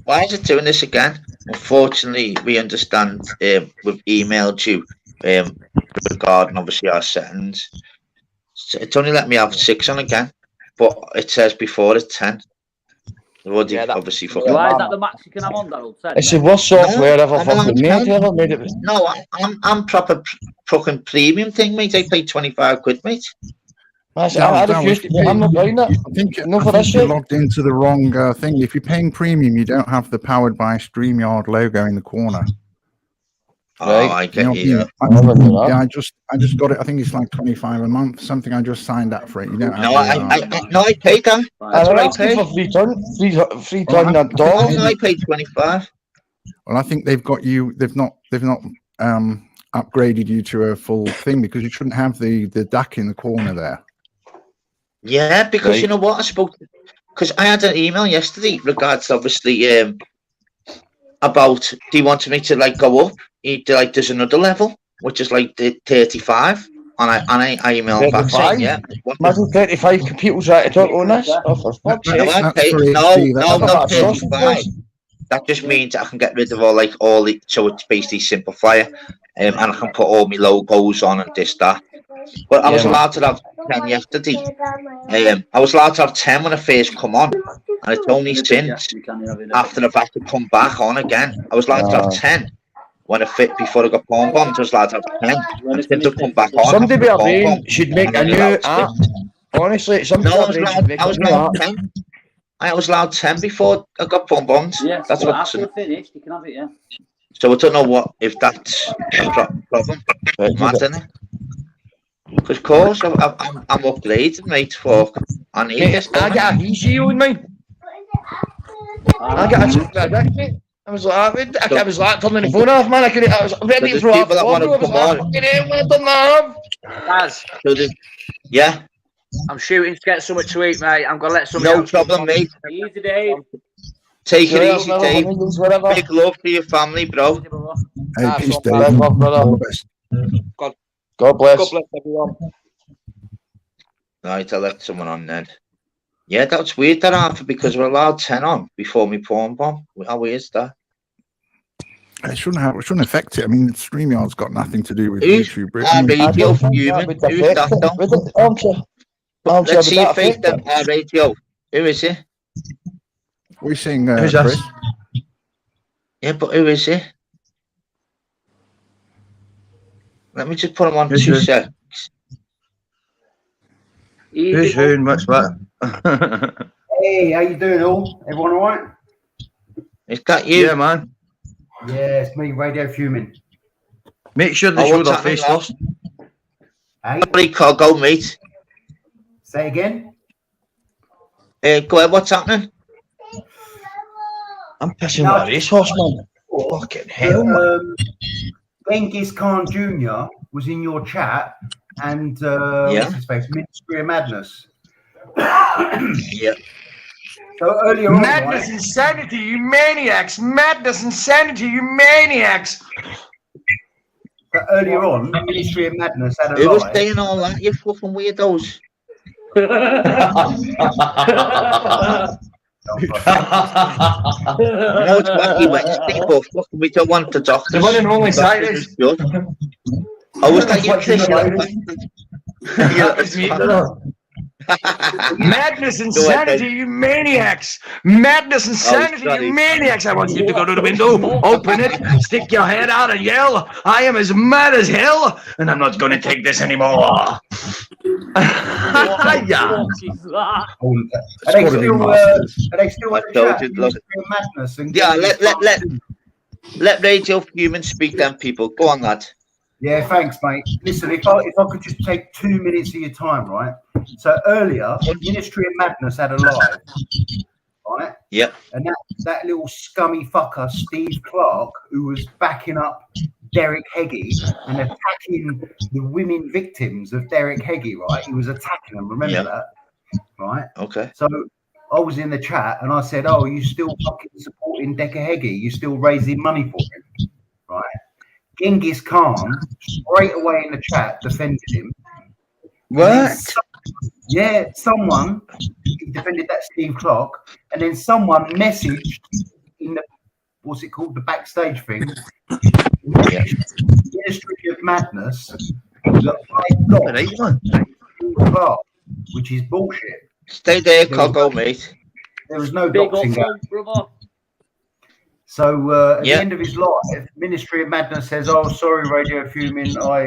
Why is it doing this again? Unfortunately, we understand. We've emailed you regarding obviously our settings. So it's only let me have 6 on again, but it says before it's 10. Obviously, Why is that the max you can have on that old set? It's the worst software ever fucking made. Ever made it. No, I'm proper fucking premium thing, mate. I pay 25 quid, mate. I refuse to. I'm not buying that. I think you're logged into the wrong thing. If you're paying premium, you don't have the powered by StreamYard logo in the corner. Oh, I get you. Yeah, I just got it. I think it's like 25 a month. Something I just signed up for it. You don't. I paid that. That's what I paid. For free ton $1. I paid 25. Well, I think they've got you. They've not upgraded you to a full thing, because you shouldn't have the duck in the corner there. Yeah, because you know what, I spoke, because I had an email yesterday regards obviously about they wanted me to like go up. Like there's another level which is like the 35, and I emailed back saying, yeah. Imagine 35 computers right to talk on this. Oh, for fuck's sake. No, 35. That just means I can get rid of all the, so it's basically simplifier, and I can put all my logos on and this, that. But I was allowed to have 10 yesterday. I was allowed to have 10 when I first come on, and it's only since after I've had to come back on again. I was allowed to have 10 when I fit before I got porn bombed. I was allowed to have 10, and since I've come back on, somebody be brain should make a new app. Honestly, somebody I was allowed 10. I was allowed 10 before I got porn bombed. Yeah, that's so what. after you finish, you can have it. Yeah. So I don't know what if that's a problem. Mad, isn't it? Because, of course, I'm upgraded, mate. Fuck. I need this. I got a easy on me. I got a I was like turning the phone off, man. I was ready to throw off. People that want to come on. Yeah. I'm shooting to get something to eat, mate. I'm gonna let somebody No else problem, mate. Easy, Dave. Take it easy, Dave. Big love to your family, bro. Hey, peace, Dave. God bless. God bless everyone. Right, I'll let someone on then. Yeah, that's weird, that Arthur, because we're allowed 10 on before me porn bomb. How weird is that? It shouldn't affect it. I mean, StreamYard's got nothing to do with YouTube. Who's that, though? Let's see if it's our radio. Who is it? We're seeing Chris. Yeah, but who is it? Let me just put him on 2 seconds. Who's who and what's what? Hey, how you doing all? Everyone all right? Is that you? Yeah, man. Yeah, it's me, Radio Fuming. Make sure they show their face first. Hey? Go, mate. Say again? Go ahead, what's happening? I'm pissing my racehorse, man. Fucking hell, man. Genghis Khan Jr. was in your chat, and what's his face? Ministry of Madness. Yeah. So earlier on, Madness, insanity, you maniacs! Madness, insanity, you maniacs! So earlier on, Ministry of Madness had a Who was live. saying all that? You fucking weirdos. No, it's Wacky Wednesday, but fucking we don't want the doctors. The one and only scientist. Oh, was that you, Chris? Madness, insanity, you maniacs! Madness, insanity, you maniacs! I want you to go to the window, open it, stick your head out and yell, I am as mad as hell, and I'm not going to take this anymore. Yeah. Are they still at the Madness? And yeah, let Radio Human speak then, people. Go on, lad. Yeah, thanks, mate. Listen, if I could just take 2 minutes of your time, right? So earlier, Ministry of Madness had a live, right? Yep. And that little scummy fucker, Steve Clark, who was backing up Derek Heggie and attacking the women victims of Derek Heggie, right? He was attacking them, remember that? Right? Okay. So I was in the chat and I said, oh, you still fucking supporting Decker Heggie? You still raising money for him? Right? Genghis Khan straight away in the chat defended him. What? Someone defended that Steve Clark, and then someone messaged in the what's it called, the backstage thing, Ministry of Madness, that I got Steve Clark, which is bullshit. Stay there, Coco, mate. There was no doxing. So at the end of his live, Ministry of Madness says, oh, sorry, Radio Fuming, I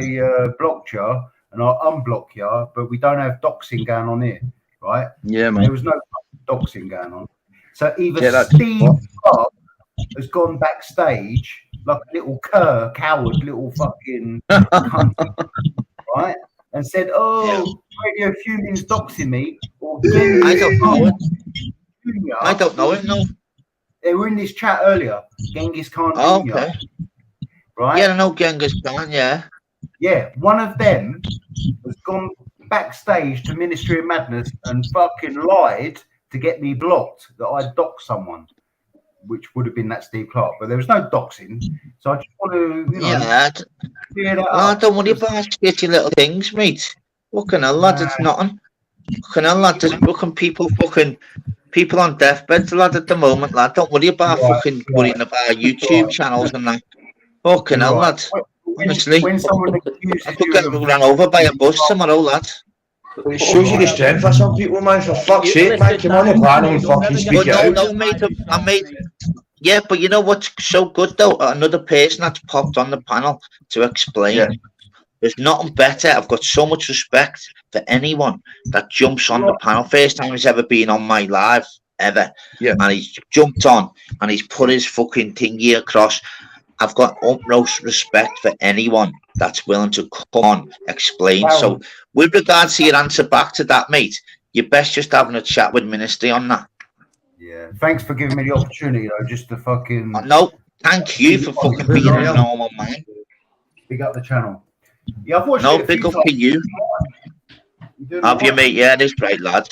blocked you and I unblocked you, but we don't have doxing going on here, right? Yeah, man. There was no doxing going on. So either Steve Clark has gone backstage like a little coward, little fucking cunt, right? And said, oh, Radio Fuming's doxing me. Or I don't know it. I don't know it, no. They were in this chat earlier, Genghis Khan Jr. Okay. right? Yeah, I know Genghis Khan, yeah. Yeah, one of them has gone backstage to Ministry of Madness and fucking lied to get me blocked that I doxed someone, which would have been that Steve Clark, but there was no doxing. So I just want to, you know, clear that up. Don't worry about shitty little things, mate. Fucking hell, lad, it's nothing. Fucking hell, lad, there's fucking people on deathbeds, lad, at the moment, lad. Don't worry about worrying about YouTube channels and that. Fucking hell, lad. Honestly, when someone accuses I could get run over by a bus tomorrow, lad. It shows you the strength of some people, man. For fuck's sake, man, come on the panel and fucking speak it out. No, mate, I made. Yeah, but you know what's so good though? Another person that's popped on the panel to explain. Yeah. There's nothing better. I've got so much respect for anyone that jumps on the panel. First time he's ever been on my live ever. Yeah. And he's jumped on and he's put his fucking thingy across. I've got utmost respect for anyone that's willing to come on, explain. Wow. So with regards to your answer back to that, mate, you're best just having a chat with Ministry on that. Yeah, thanks for giving me the opportunity, though, just to fucking... No, thank you for fucking being a normal man. Big up the channel. Yeah, I've watched no, big up for you. Have you, mate? Yeah, that's great, lad.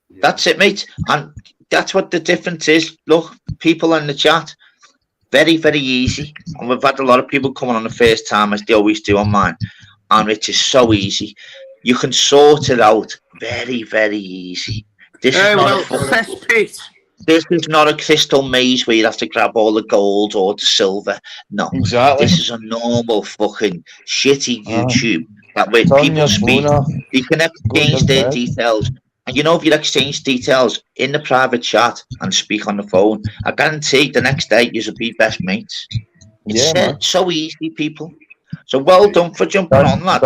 Yeah. That's it, mate. And that's what the difference is. Look, people in the chat, very, very easy. And we've had a lot of people coming on the first time, as they always do on mine. And it is so easy. You can sort it out very, very easy. This is not a crystal maze where you have to grab all the gold or the silver. No, exactly. This is a normal fucking shitty YouTube that where people speak. You can exchange their details, and you know if you exchange details in the private chat and speak on the phone, I guarantee the next day you'll be best mates. It's so easy, people. So well done for jumping on, lad.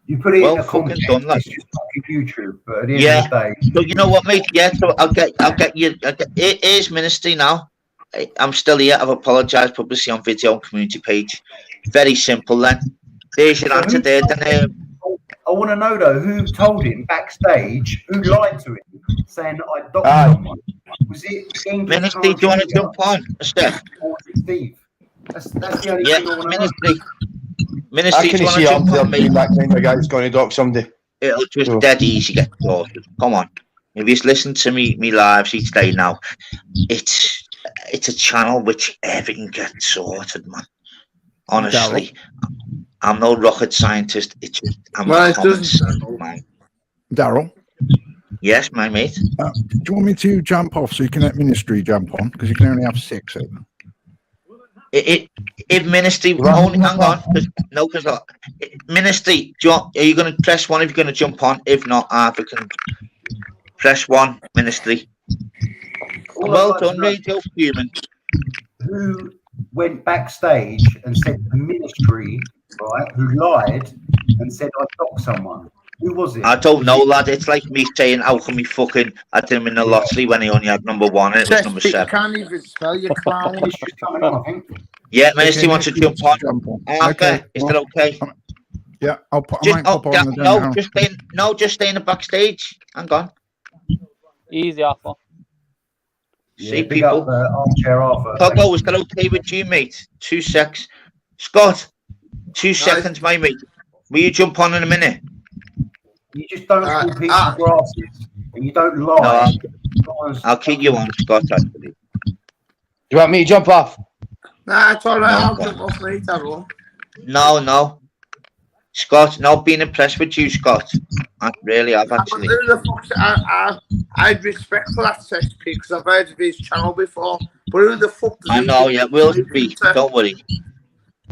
You put it in a comment. It's just fucking YouTube, but at the end of the day. So you know what, mate? Yeah, so I'll get you. Here's Ministry now. I'm still here. I've apologised publicly on video and community page. Very simple then. There's your answer there. Then I want to know though, who told him backstage? Who lied to him, saying that I doxed someone? Was it Ministry? Do you want to jump on, Steph? Steve. That's the only thing I want to know. Ministry, I can see up there being that kind of guy's going to dock somebody. It'll just dead easy get sorted. Come on. If you listen to me lives each day now, it's a channel which everything gets sorted, man. Honestly. I'm no rocket scientist. It's just I'm a common sense man. Daryl? Yes, my mate. Do you want me to jump off so you can let Ministry jump on? Because you can only have 6 of them. If Ministry only hang on, because Ministry, are you going to press 1 if you're going to jump on? If not, Arthur can press 1. Ministry. Well done, Radio Human. Who went backstage and said the Ministry, right? Who lied and said I doxed someone? Who was it? I don't know, lad. It's like me saying, how come he fucking had him in the lottery when he only had number 1 and it was number 7. You can't even spell your clown. Yeah, Ministry wants to jump on. Okay. Is that okay? Yeah, I might pop on the just stay in the backstage. Hang on. Easy, Arthur. See people. Armchair Arthur. Togo, is that okay with you, mate? 2 secs. Scott, 2 seconds, my mate. Will you jump on in a minute? You just don't pull people's glasses and you don't lie. No, I'll keep you on, Scott, actually. Do you want me to jump off? Nah, it's all right. I'll jump off later on. No. Scott, not being impressed with you, Scott. I really have, actually. I'd respect for that sex pig because I've heard of his channel before. But who the fuck does I know, yeah, we'll speak. Don't worry.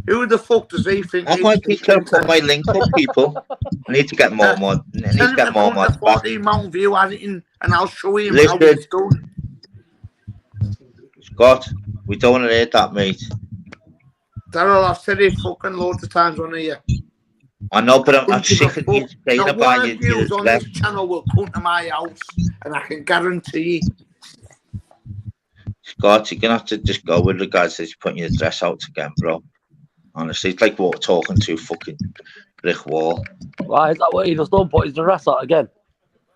Who the fuck does he think? I'm going to keep trying to put my link up, people. I need to get more. I need to get more. 14-month view at it, and I'll show him how it's done. Scott, we don't want to hear that, mate. Daryl, I've said it fucking loads of times on here. I know, but I'm sick of you saying about your views on this channel will come to my house, and I can guarantee. Scott, you're gonna have to just go with regards to putting your dress out again, bro. Honestly, it's like we're talking to a fucking brick wall. Why is that what he does? Don't put his dress out again.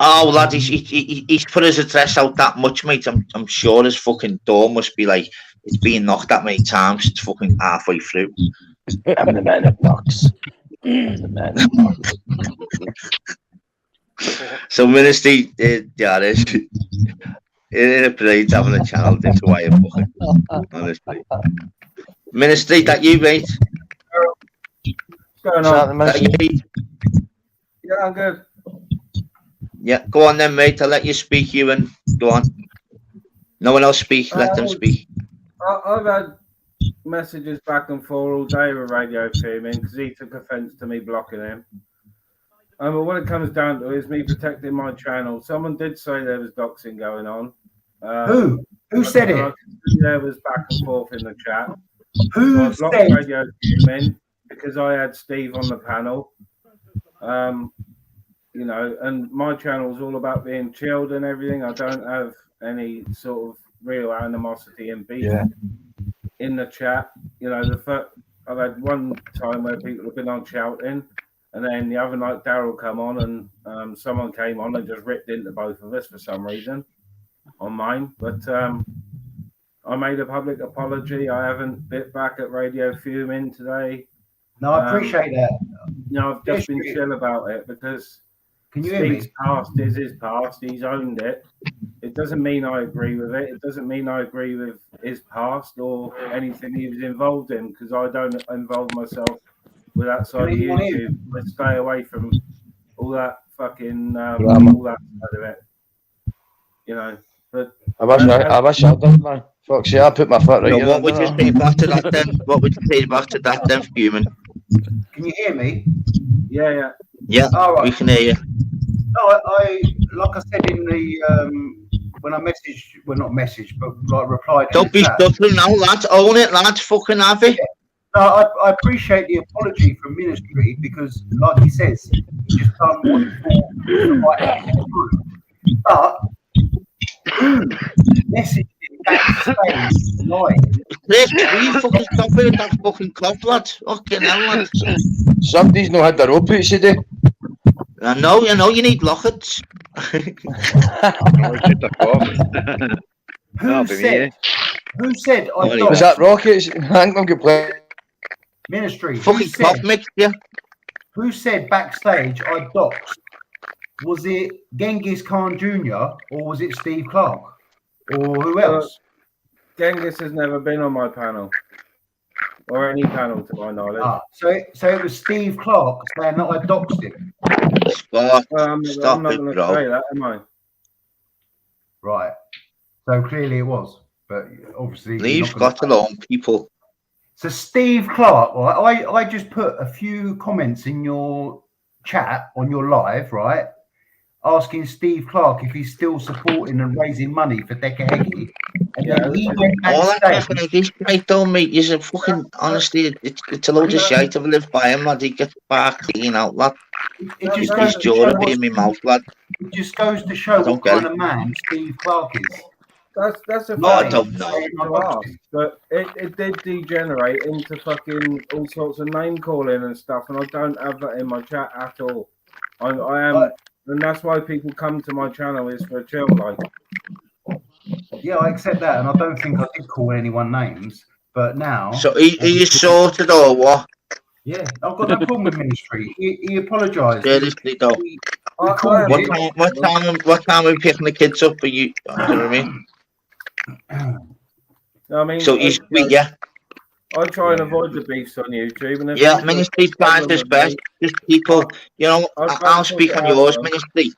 Oh, lad, he's put his address out that much, mate. I'm sure his fucking door must be like It's been knocked that many times. It's fucking halfway through. I'm the man that knocks. The man that knocks. So Ministry, yeah, it is a parade having a channel. This is why you're fucking honestly. Ministry, that you, mate? What's going on? That you, mate? Yeah, I'm good. Yeah, go on then, mate. I'll let you speak, you, and go on. No one else speak. Let them speak. I've had messages back and forth all day with Radio Fuming because he took offence to me blocking him. But what it comes down to is me protecting my channel. Someone did say there was doxing going on. Who? Who said it? There was back and forth in the chat. Who so I blocked said? Radio Fuming because I had Steve on the panel. You know, and my channel is all about being chilled and everything. I don't have any sort of real animosity and beef in the chat. You know, I've had one time where people have been on shouting, and then the other night Daryl come on and someone came on and just ripped into both of us for some reason on mine. But I made a public apology. I haven't bit back at Radio Fuming today. No, I appreciate that. You know, I've just been chill about it because Steve's past is his past. He's owned it. It doesn't mean I agree with it. It doesn't mean I agree with his past or anything he was involved in because I don't involve myself with that side of YouTube. I stay away from all that fucking all that side of it. You know, but I wish I did, man. Fuck, see, I put my foot right. So what would you say back to that then? What would you say back to that then, Fuming? Can you hear me? Yeah. Yeah, we can hear you. No, I like I said in the when I messaged, well not messaged, but like replied. Don't be stuttering now, lads. Own it, lads. Fucking have it. No, I appreciate the apology from Ministry because, like he says, he just done what he thought was the right thing to do. But messaged him backstage live. Chris, will you fucking stop with that fucking cough, lads? Fucking hell, lads. Somebody's not had their up today. I know, you need lockets. Who said I Was that Rockets? Hang on, good play. Ministry. Fucking cough mix, yeah. Who said backstage I doxed? Was it Genghis Khan Jr. or was it Steve Clark? Or who else? Genghis has never been on my panel. Or any panel to my knowledge. So it was Steve Clark saying that I doxed him. Stop I'm not going to say that, am I? Right. So clearly it was. But obviously... Leave Scott alone, people. So Steve Clark, right? I just put a few comments in your chat on your live, right? Asking Steve Clark if he's still supporting and raising money for Dekahegi. And then he went All that backstage. Dekahegi shite don't mate. You're a fucking, honestly, it's a load of shite to live by him, lad. He gets back clean out, lad. It just His jaw be in my mouth, lad. It just goes to show what kind of man Steve Clark is. That's a No, I don't know. But it did degenerate into fucking all sorts of name calling and stuff, and I don't have that in my chat at all. I am, and that's why people come to my channel is for a chill, like. Yeah, I accept that, and I don't think I did call anyone names, but now. So are you sorted or what? Yeah, I've got no problem with Ministry. He apologised. Seriously though. What time are we picking the kids up? Are you? You know what I mean? I mean, so you speak, yeah. I try and avoid the beefs on YouTube. And yeah, Ministry tries his best. Just people, you know, I'll speak on yours, Ministry.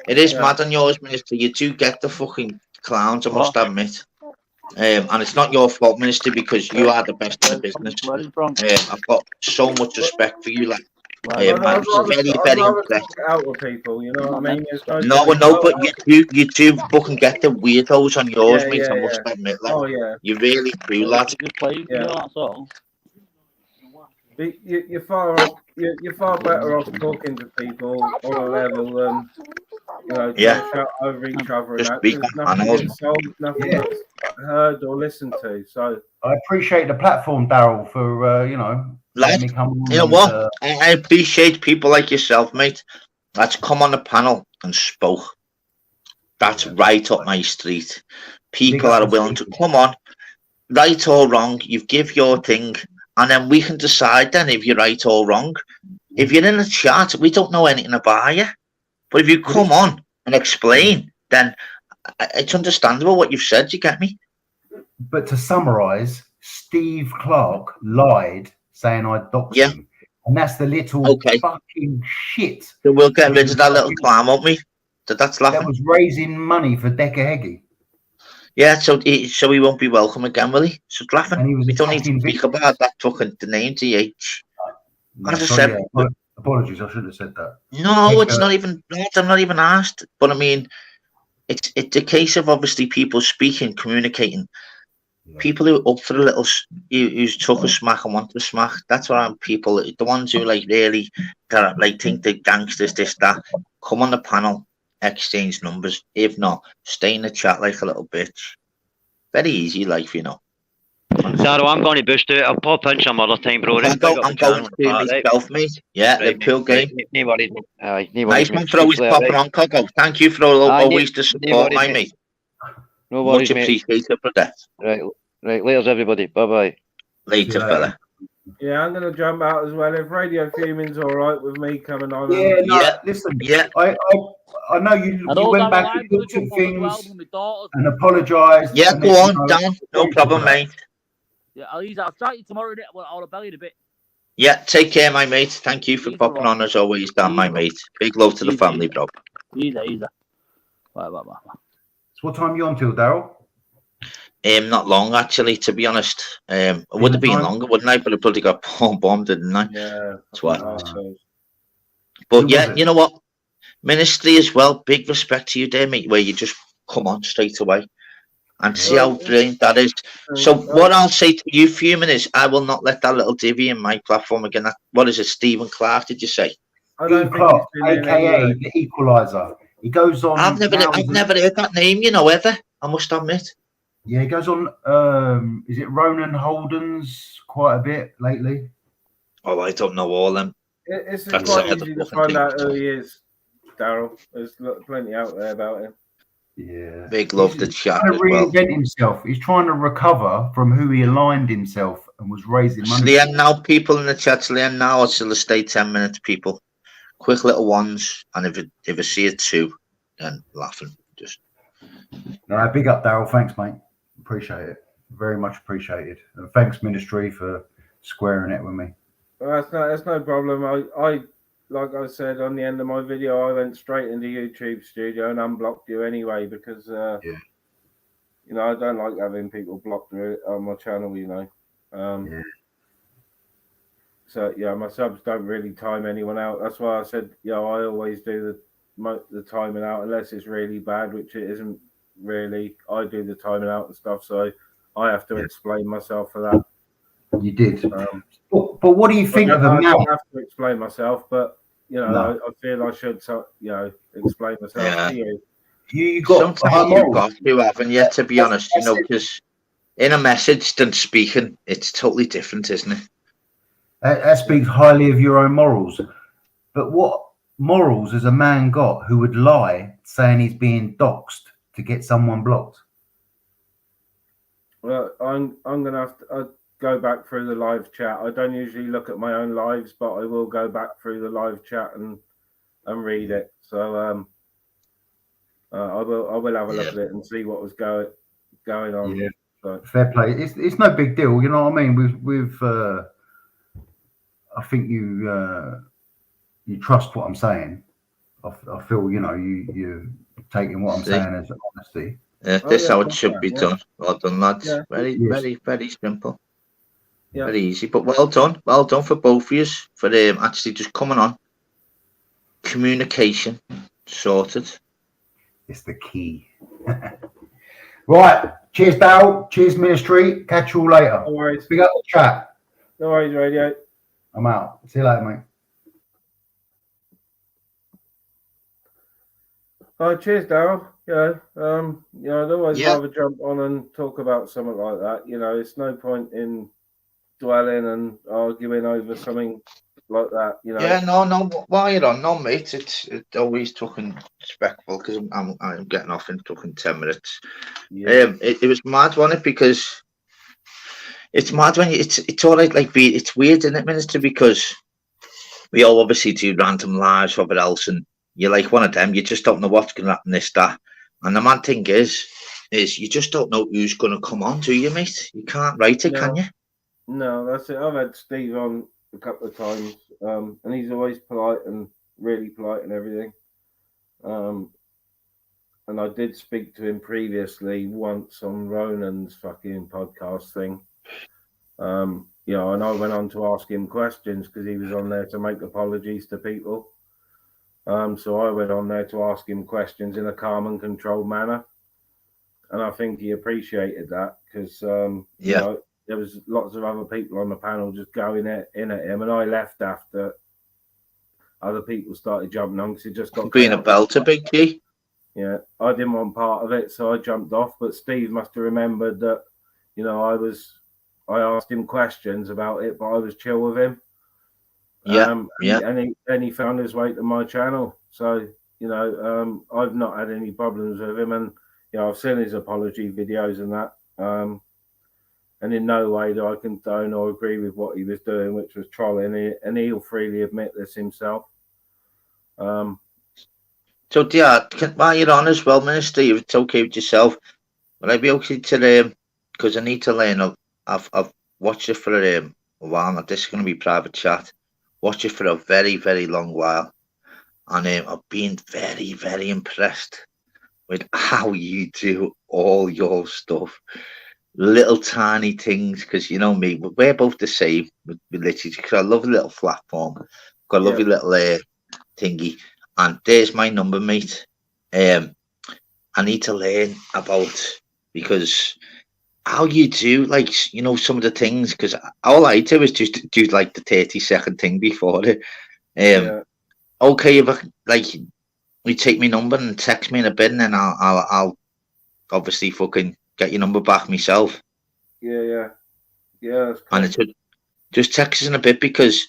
It is mad on yours, Ministry. You do get the fucking clowns, I must admit. And it's not your fault, Ministry, because you are the best in the business. I've got so much respect for you, like. I'm very, very impressed. Out with people, you know what I mean? No, but you do fucking get the weirdos on yours, mate. I must admit, like, you really do, lad. You're far better off talking to people on a level than shout over each other. And that. Nothing gets sold, nothing gets heard or listened to. So I appreciate the platform, Daryl, for Like, you know what? I appreciate people like yourself, mate. That's come on the panel and spoke. That's right up my street. People are willing to come on, right or wrong. You give your thing, and then we can decide then if you're right or wrong. If you're in a chat, we don't know anything about you. But if you come on and explain, then it's understandable what you've said. You get me? But to summarise, Steve Clark lied saying I doxed him. And that's the little fucking shit. So we'll get rid of that little clown, won't we? So that's laughing. That was raising money for Decahegi. Yeah, so he won't be welcome again, will he? So laughing. And he was we don't need to speak about that fucking the name DH. No, As I sorry, said, apologies, I should have said that. No, it's not even. I'm not even asked. But I mean, it's a case of obviously people speaking, communicating. People who are up for a little, who's took a smack and want to smack. That's what I'm. People, the ones who like really, like think they're gangsters, this that. Come on the panel, exchange numbers. If not, stay in the chat like a little bitch. Very easy life, you know. Daro, I'm going to boost it. I'll pop in some other time, bro. I'm going to myself, mate. Yeah, the pool game. No worries. Nice one for always popping on, Coco. Thank you for always the support, my mate. No worries, much appreciated for that. Right, later, everybody. Bye-bye. Later, fella. Yeah, I'm going to jump out as well. If Radio Fuming's all right with me coming on. Listen. I know you went back and looked at things and apologised. Yeah, go on, Dan. No problem, mate. Yeah, I'll start you tomorrow night. I'll belly in a bit. Yeah, take care, my mate. Thank you for popping on as always, Dan, my mate. Big love to the family, bro. Easy. Bye. So what time are you on till, Daryl? Not long, actually, to be honest. It would have been longer, wouldn't I? But I bloody got bombed, didn't I? Yeah. That's what. But yeah, you know what? Ministry as well. Big respect to you there, mate, where you just come on straight away and see how brilliant that is. So what I'll say to you, Fuming, is I will not let that little divvy in my platform again. What is it, Stephen Clark, did you say? Steve Clark, a.k.a. the Equalizer. He goes on... I've never heard that name, you know, ever. I must admit. Yeah, he goes on, is it Ronan Holden's quite a bit lately? Oh, I don't know all them. It's quite easy to find out who he is, Daryl. There's plenty out there about him. Yeah. Big love to chat He's as trying to well. reinvent himself. He's trying to recover from who he aligned himself and was raising money. Leanne now, people in the chat, Leanne now, I'll still stay 10 minutes, people. Quick little ones, and if I see it too, then laughing. Just. No, big up, Daryl. Thanks, mate. Appreciate it. Very much appreciated. And thanks, Ministry, for squaring it with me. Well, that's no problem. I like I said on the end of my video, I went straight into YouTube Studio and unblocked you anyway because you know, I don't like having people blocked on my channel, you know. So yeah, my subs don't really time anyone out. That's why I said, I always do the timing out unless it's really bad, which it isn't really. I do the timing out and stuff, so I have to explain myself for that. You did. But what do you think of him now? I don't have to explain myself, but you know, I feel I should, explain myself to you. You got sometimes you've got to, haven't you? To be honest, you know, because in a message than speaking, it's totally different, isn't it? That speaks highly of your own morals. But what morals has a man got who would lie saying he's being doxed to get someone blocked? Well, I'm gonna have to go back through the live chat. I don't usually look at my own lives, but I will go back through the live chat and read it. So I will have a look at it and see what was going on. Yeah. So. Fair play. It's no big deal. You know what I mean? With I think you trust what I'm saying. I feel you're taking what I'm saying as honesty. Yeah, this is how it should be done. Well done, lads. Yeah. Very, very simple. Yeah. Very easy, but well done for both of you for actually just coming on. Communication sorted. It's the key. Right. Cheers, Dal. Cheers, Ministry. Catch you all later. No worries. Big up the chat. No worries, Radio. I'm out. See you later, mate. Cheers, Daryl. I'd always rather jump on and talk about something like that. You know, it's no point in dwelling and arguing over something like that. You know. Yeah, no. While you're on, no, mate. It's always talking respectful because I'm getting off in talking 10 minutes. Yeah. It was mad, wasn't it? Because it's mad when it's all right. Like it's weird, isn't it, Minister? Because we all obviously do random lives, whatever else, and you're like one of them. You just don't know what's going to happen, this, that, and the mad thing is you just don't know who's going to come on, do you, mate? You can't write it, can you? No, that's it. I've had Steve on a couple of times, and he's always polite and really polite and everything. And I did speak to him previously once on Ronan's fucking podcast thing. You know, and I went on to ask him questions because he was on there to make apologies to people. So I went on there to ask him questions in a calm and controlled manner. And I think he appreciated that because, you know, there was lots of other people on the panel just going in at him. And I left after other people started jumping on because it just got... Being a belter, Big T. Yeah, I didn't want part of it, so I jumped off. But Steve must have remembered that, you know, I asked him questions about it, but I was chill with him. And he found his way to my channel. So, you know, I've not had any problems with him, and you know, I've seen his apology videos and that. And in no way do I condone or agree with what he was doing, which was trolling, and he'll freely admit this himself. So, yeah, while you're on as well, Minister, if it's okay with yourself, would I be okay to, because I need to learn, I've watched it for a while, now this is going to be private chat, watched it for a very, very long while, and I've been very, very impressed with how you do all your stuff. Little tiny things, because you know me, we're both the same, we literally, because I love a little platform, got a lovely little thingy. And there's my number, mate. I need to learn about, because how you do, like, you know, some of the things, because all I do is just do like the 30-second thing before it. Okay, if you take my number and text me in a bit, and then I'll obviously fucking get your number back myself. Yeah. That's cool. And it's just text us in a bit, because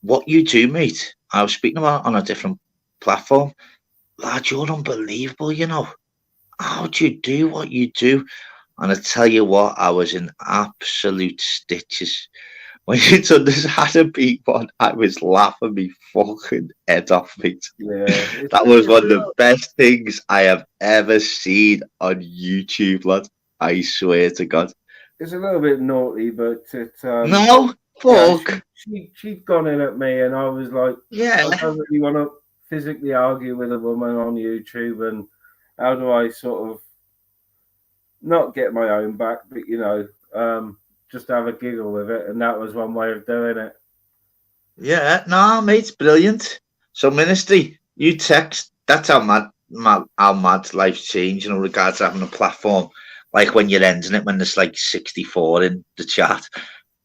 what you do, mate, I was speaking about on a different platform, lad, you're unbelievable, you know. How do you do what you do? And I tell you what, I was in absolute stitches when you done this had a beat one. I was laughing me fucking head off, mate. That was one of the best things I have ever seen on YouTube, lad. I swear to God. It's a little bit naughty, but it no, fuck. Yeah, she'd gone in at me, and I was like, I don't really want to physically argue with a woman on YouTube, and how do I sort of not get my own back, but you know, just have a giggle with it, and that was one way of doing it. Yeah, no, mate, it's brilliant. So, Ministry, you text. That's how mad life's changed, you know, regards to having a platform. Like when you're ending it, when there's like 64 in the chat,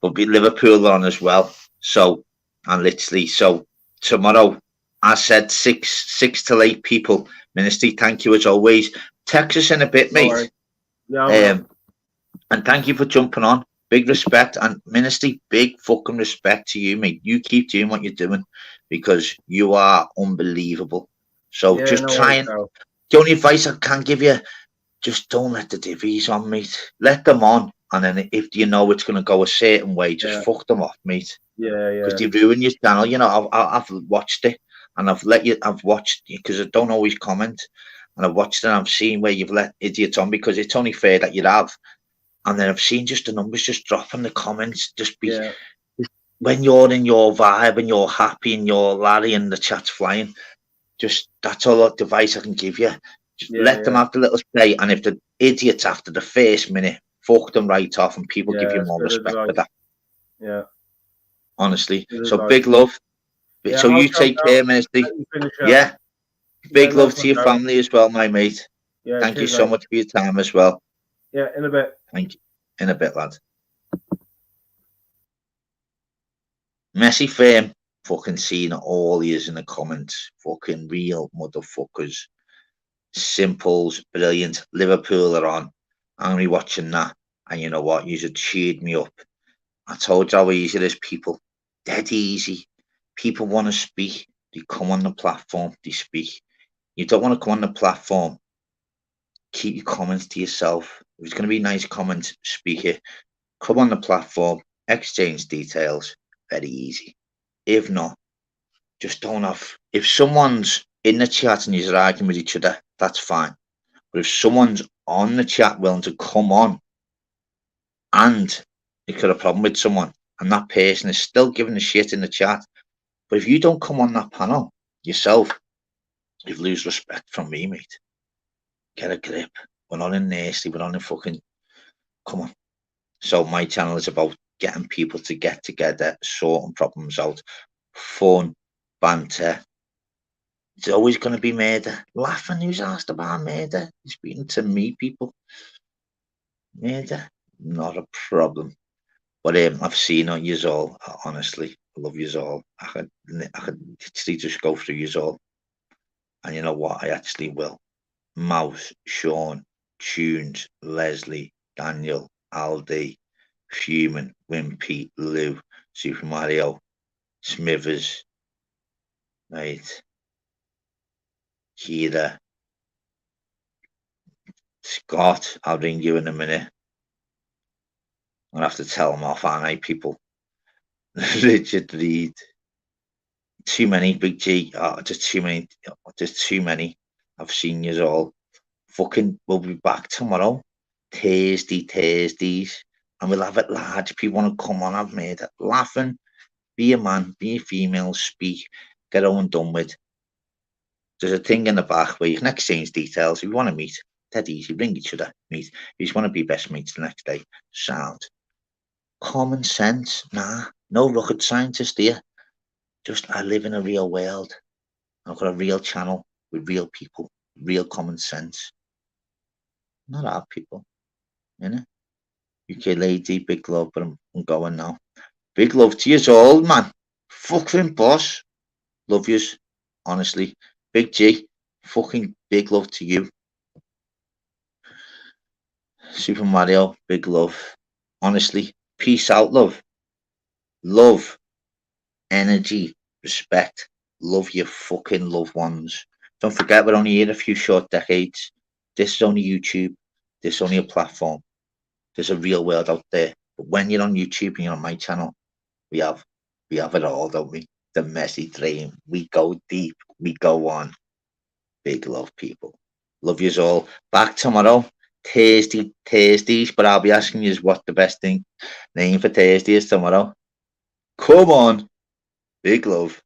but be Liverpool on as well. So, and literally, so tomorrow, I said 6 to 8 people. Ministry, thank you as always. Text us in a bit, mate. And thank you for jumping on. Big respect, and Ministry, big fucking respect to you, mate. You keep doing what you're doing, because you are unbelievable. So just try and the only advice I can give you, just don't let the divvies on, mate. Let them on, and then if you know it's going to go a certain way, just fuck them off, mate. Because they ruin your channel. You know, I've watched it, and I've watched, because I don't always comment, and I've watched it, and I've seen where you've let idiots on, because it's only fair that you have. And then I've seen just the numbers just drop in the comments, just be when you're in your vibe and you're happy and you're Larry and the chat's flying. Just that's all the advice I can give you. Just let them have the little play, and if the idiots after the first minute, fuck them right off, and people give you more respect for that. Yeah, honestly. So big love. So you take care, Ministry. Yeah, big love to your family as well, my mate. Thank you so much for your time as well. Yeah, in a bit. Thank you. In a bit, lad. Messy fame. Fucking seeing all yous in the comments. Fucking real motherfuckers. Simples, brilliant. Liverpool are on. I'm gonna be watching that. And you know what? You should cheered me up. I told you how easy it is, people. Dead easy. People want to speak. They come on the platform. They speak. You don't want to come on the platform. Keep your comments to yourself. If it's going to be nice comments, speak it. come on the platform, exchange details, very easy. If not, just don't have. If someone's in the chat and you're arguing with each other, that's fine. But if someone's on the chat willing to come on and you've got a problem with someone and that person is still giving a shit in the chat, but if you don't come on that panel yourself, you lose respect from me, mate. Get a grip. We're not in nasty. We're not in fucking. Come on. So my channel is about getting people to get together, sorting problems out, fun, banter. It's always going to be murder. Laughing. Who's asked about murder? You're speaking to me, people. Murder, not a problem. But I've seen on yous all. Honestly, I love yous all. I could literally just go through yous all. And you know what? I actually will. Mouse, Sean, Tunes, Leslie, Daniel, Aldi, Fuming, Wimpy, Lou, Super Mario, Smithers, right, Kira, Scott, I'll ring you in a minute. I'll have to tell them off, aren't I, people? Richard Reed. Too many, Big G. Just too many. Just too many. I've seen yous all. Fucking, we'll be back tomorrow. Thursdays. And we'll have it large. People want to come on, I've made it. Laughing. Be a man, be a female, speak. Get on done with. There's a thing in the back where you can exchange details. If you want to meet, dead easy. Ring each other, meet. If you just want to be best mates the next day, sound. Common sense. Nah, no rocket scientist here. Just I live in a real world. I've got a real channel with real people, real common sense. Not our people, you know. UK lady, big love, but I'm going now. Big love to yous all, man. Fucking boss. Love yous, honestly. Big G, fucking big love to you. Super Mario, big love. Honestly, peace out, love. Love, energy, respect. Love your fucking loved ones. Don't forget, we're only here a few short decades. This is only YouTube. This is only a platform. There's a real world out there. But when you're on YouTube and you're on my channel, we have it all, don't we? The messy dream. We go deep. We go on. Big love, people. Love yous all. Back tomorrow. Thursdays, but I'll be asking you what the best name for Thursday is tomorrow. Come on. Big love.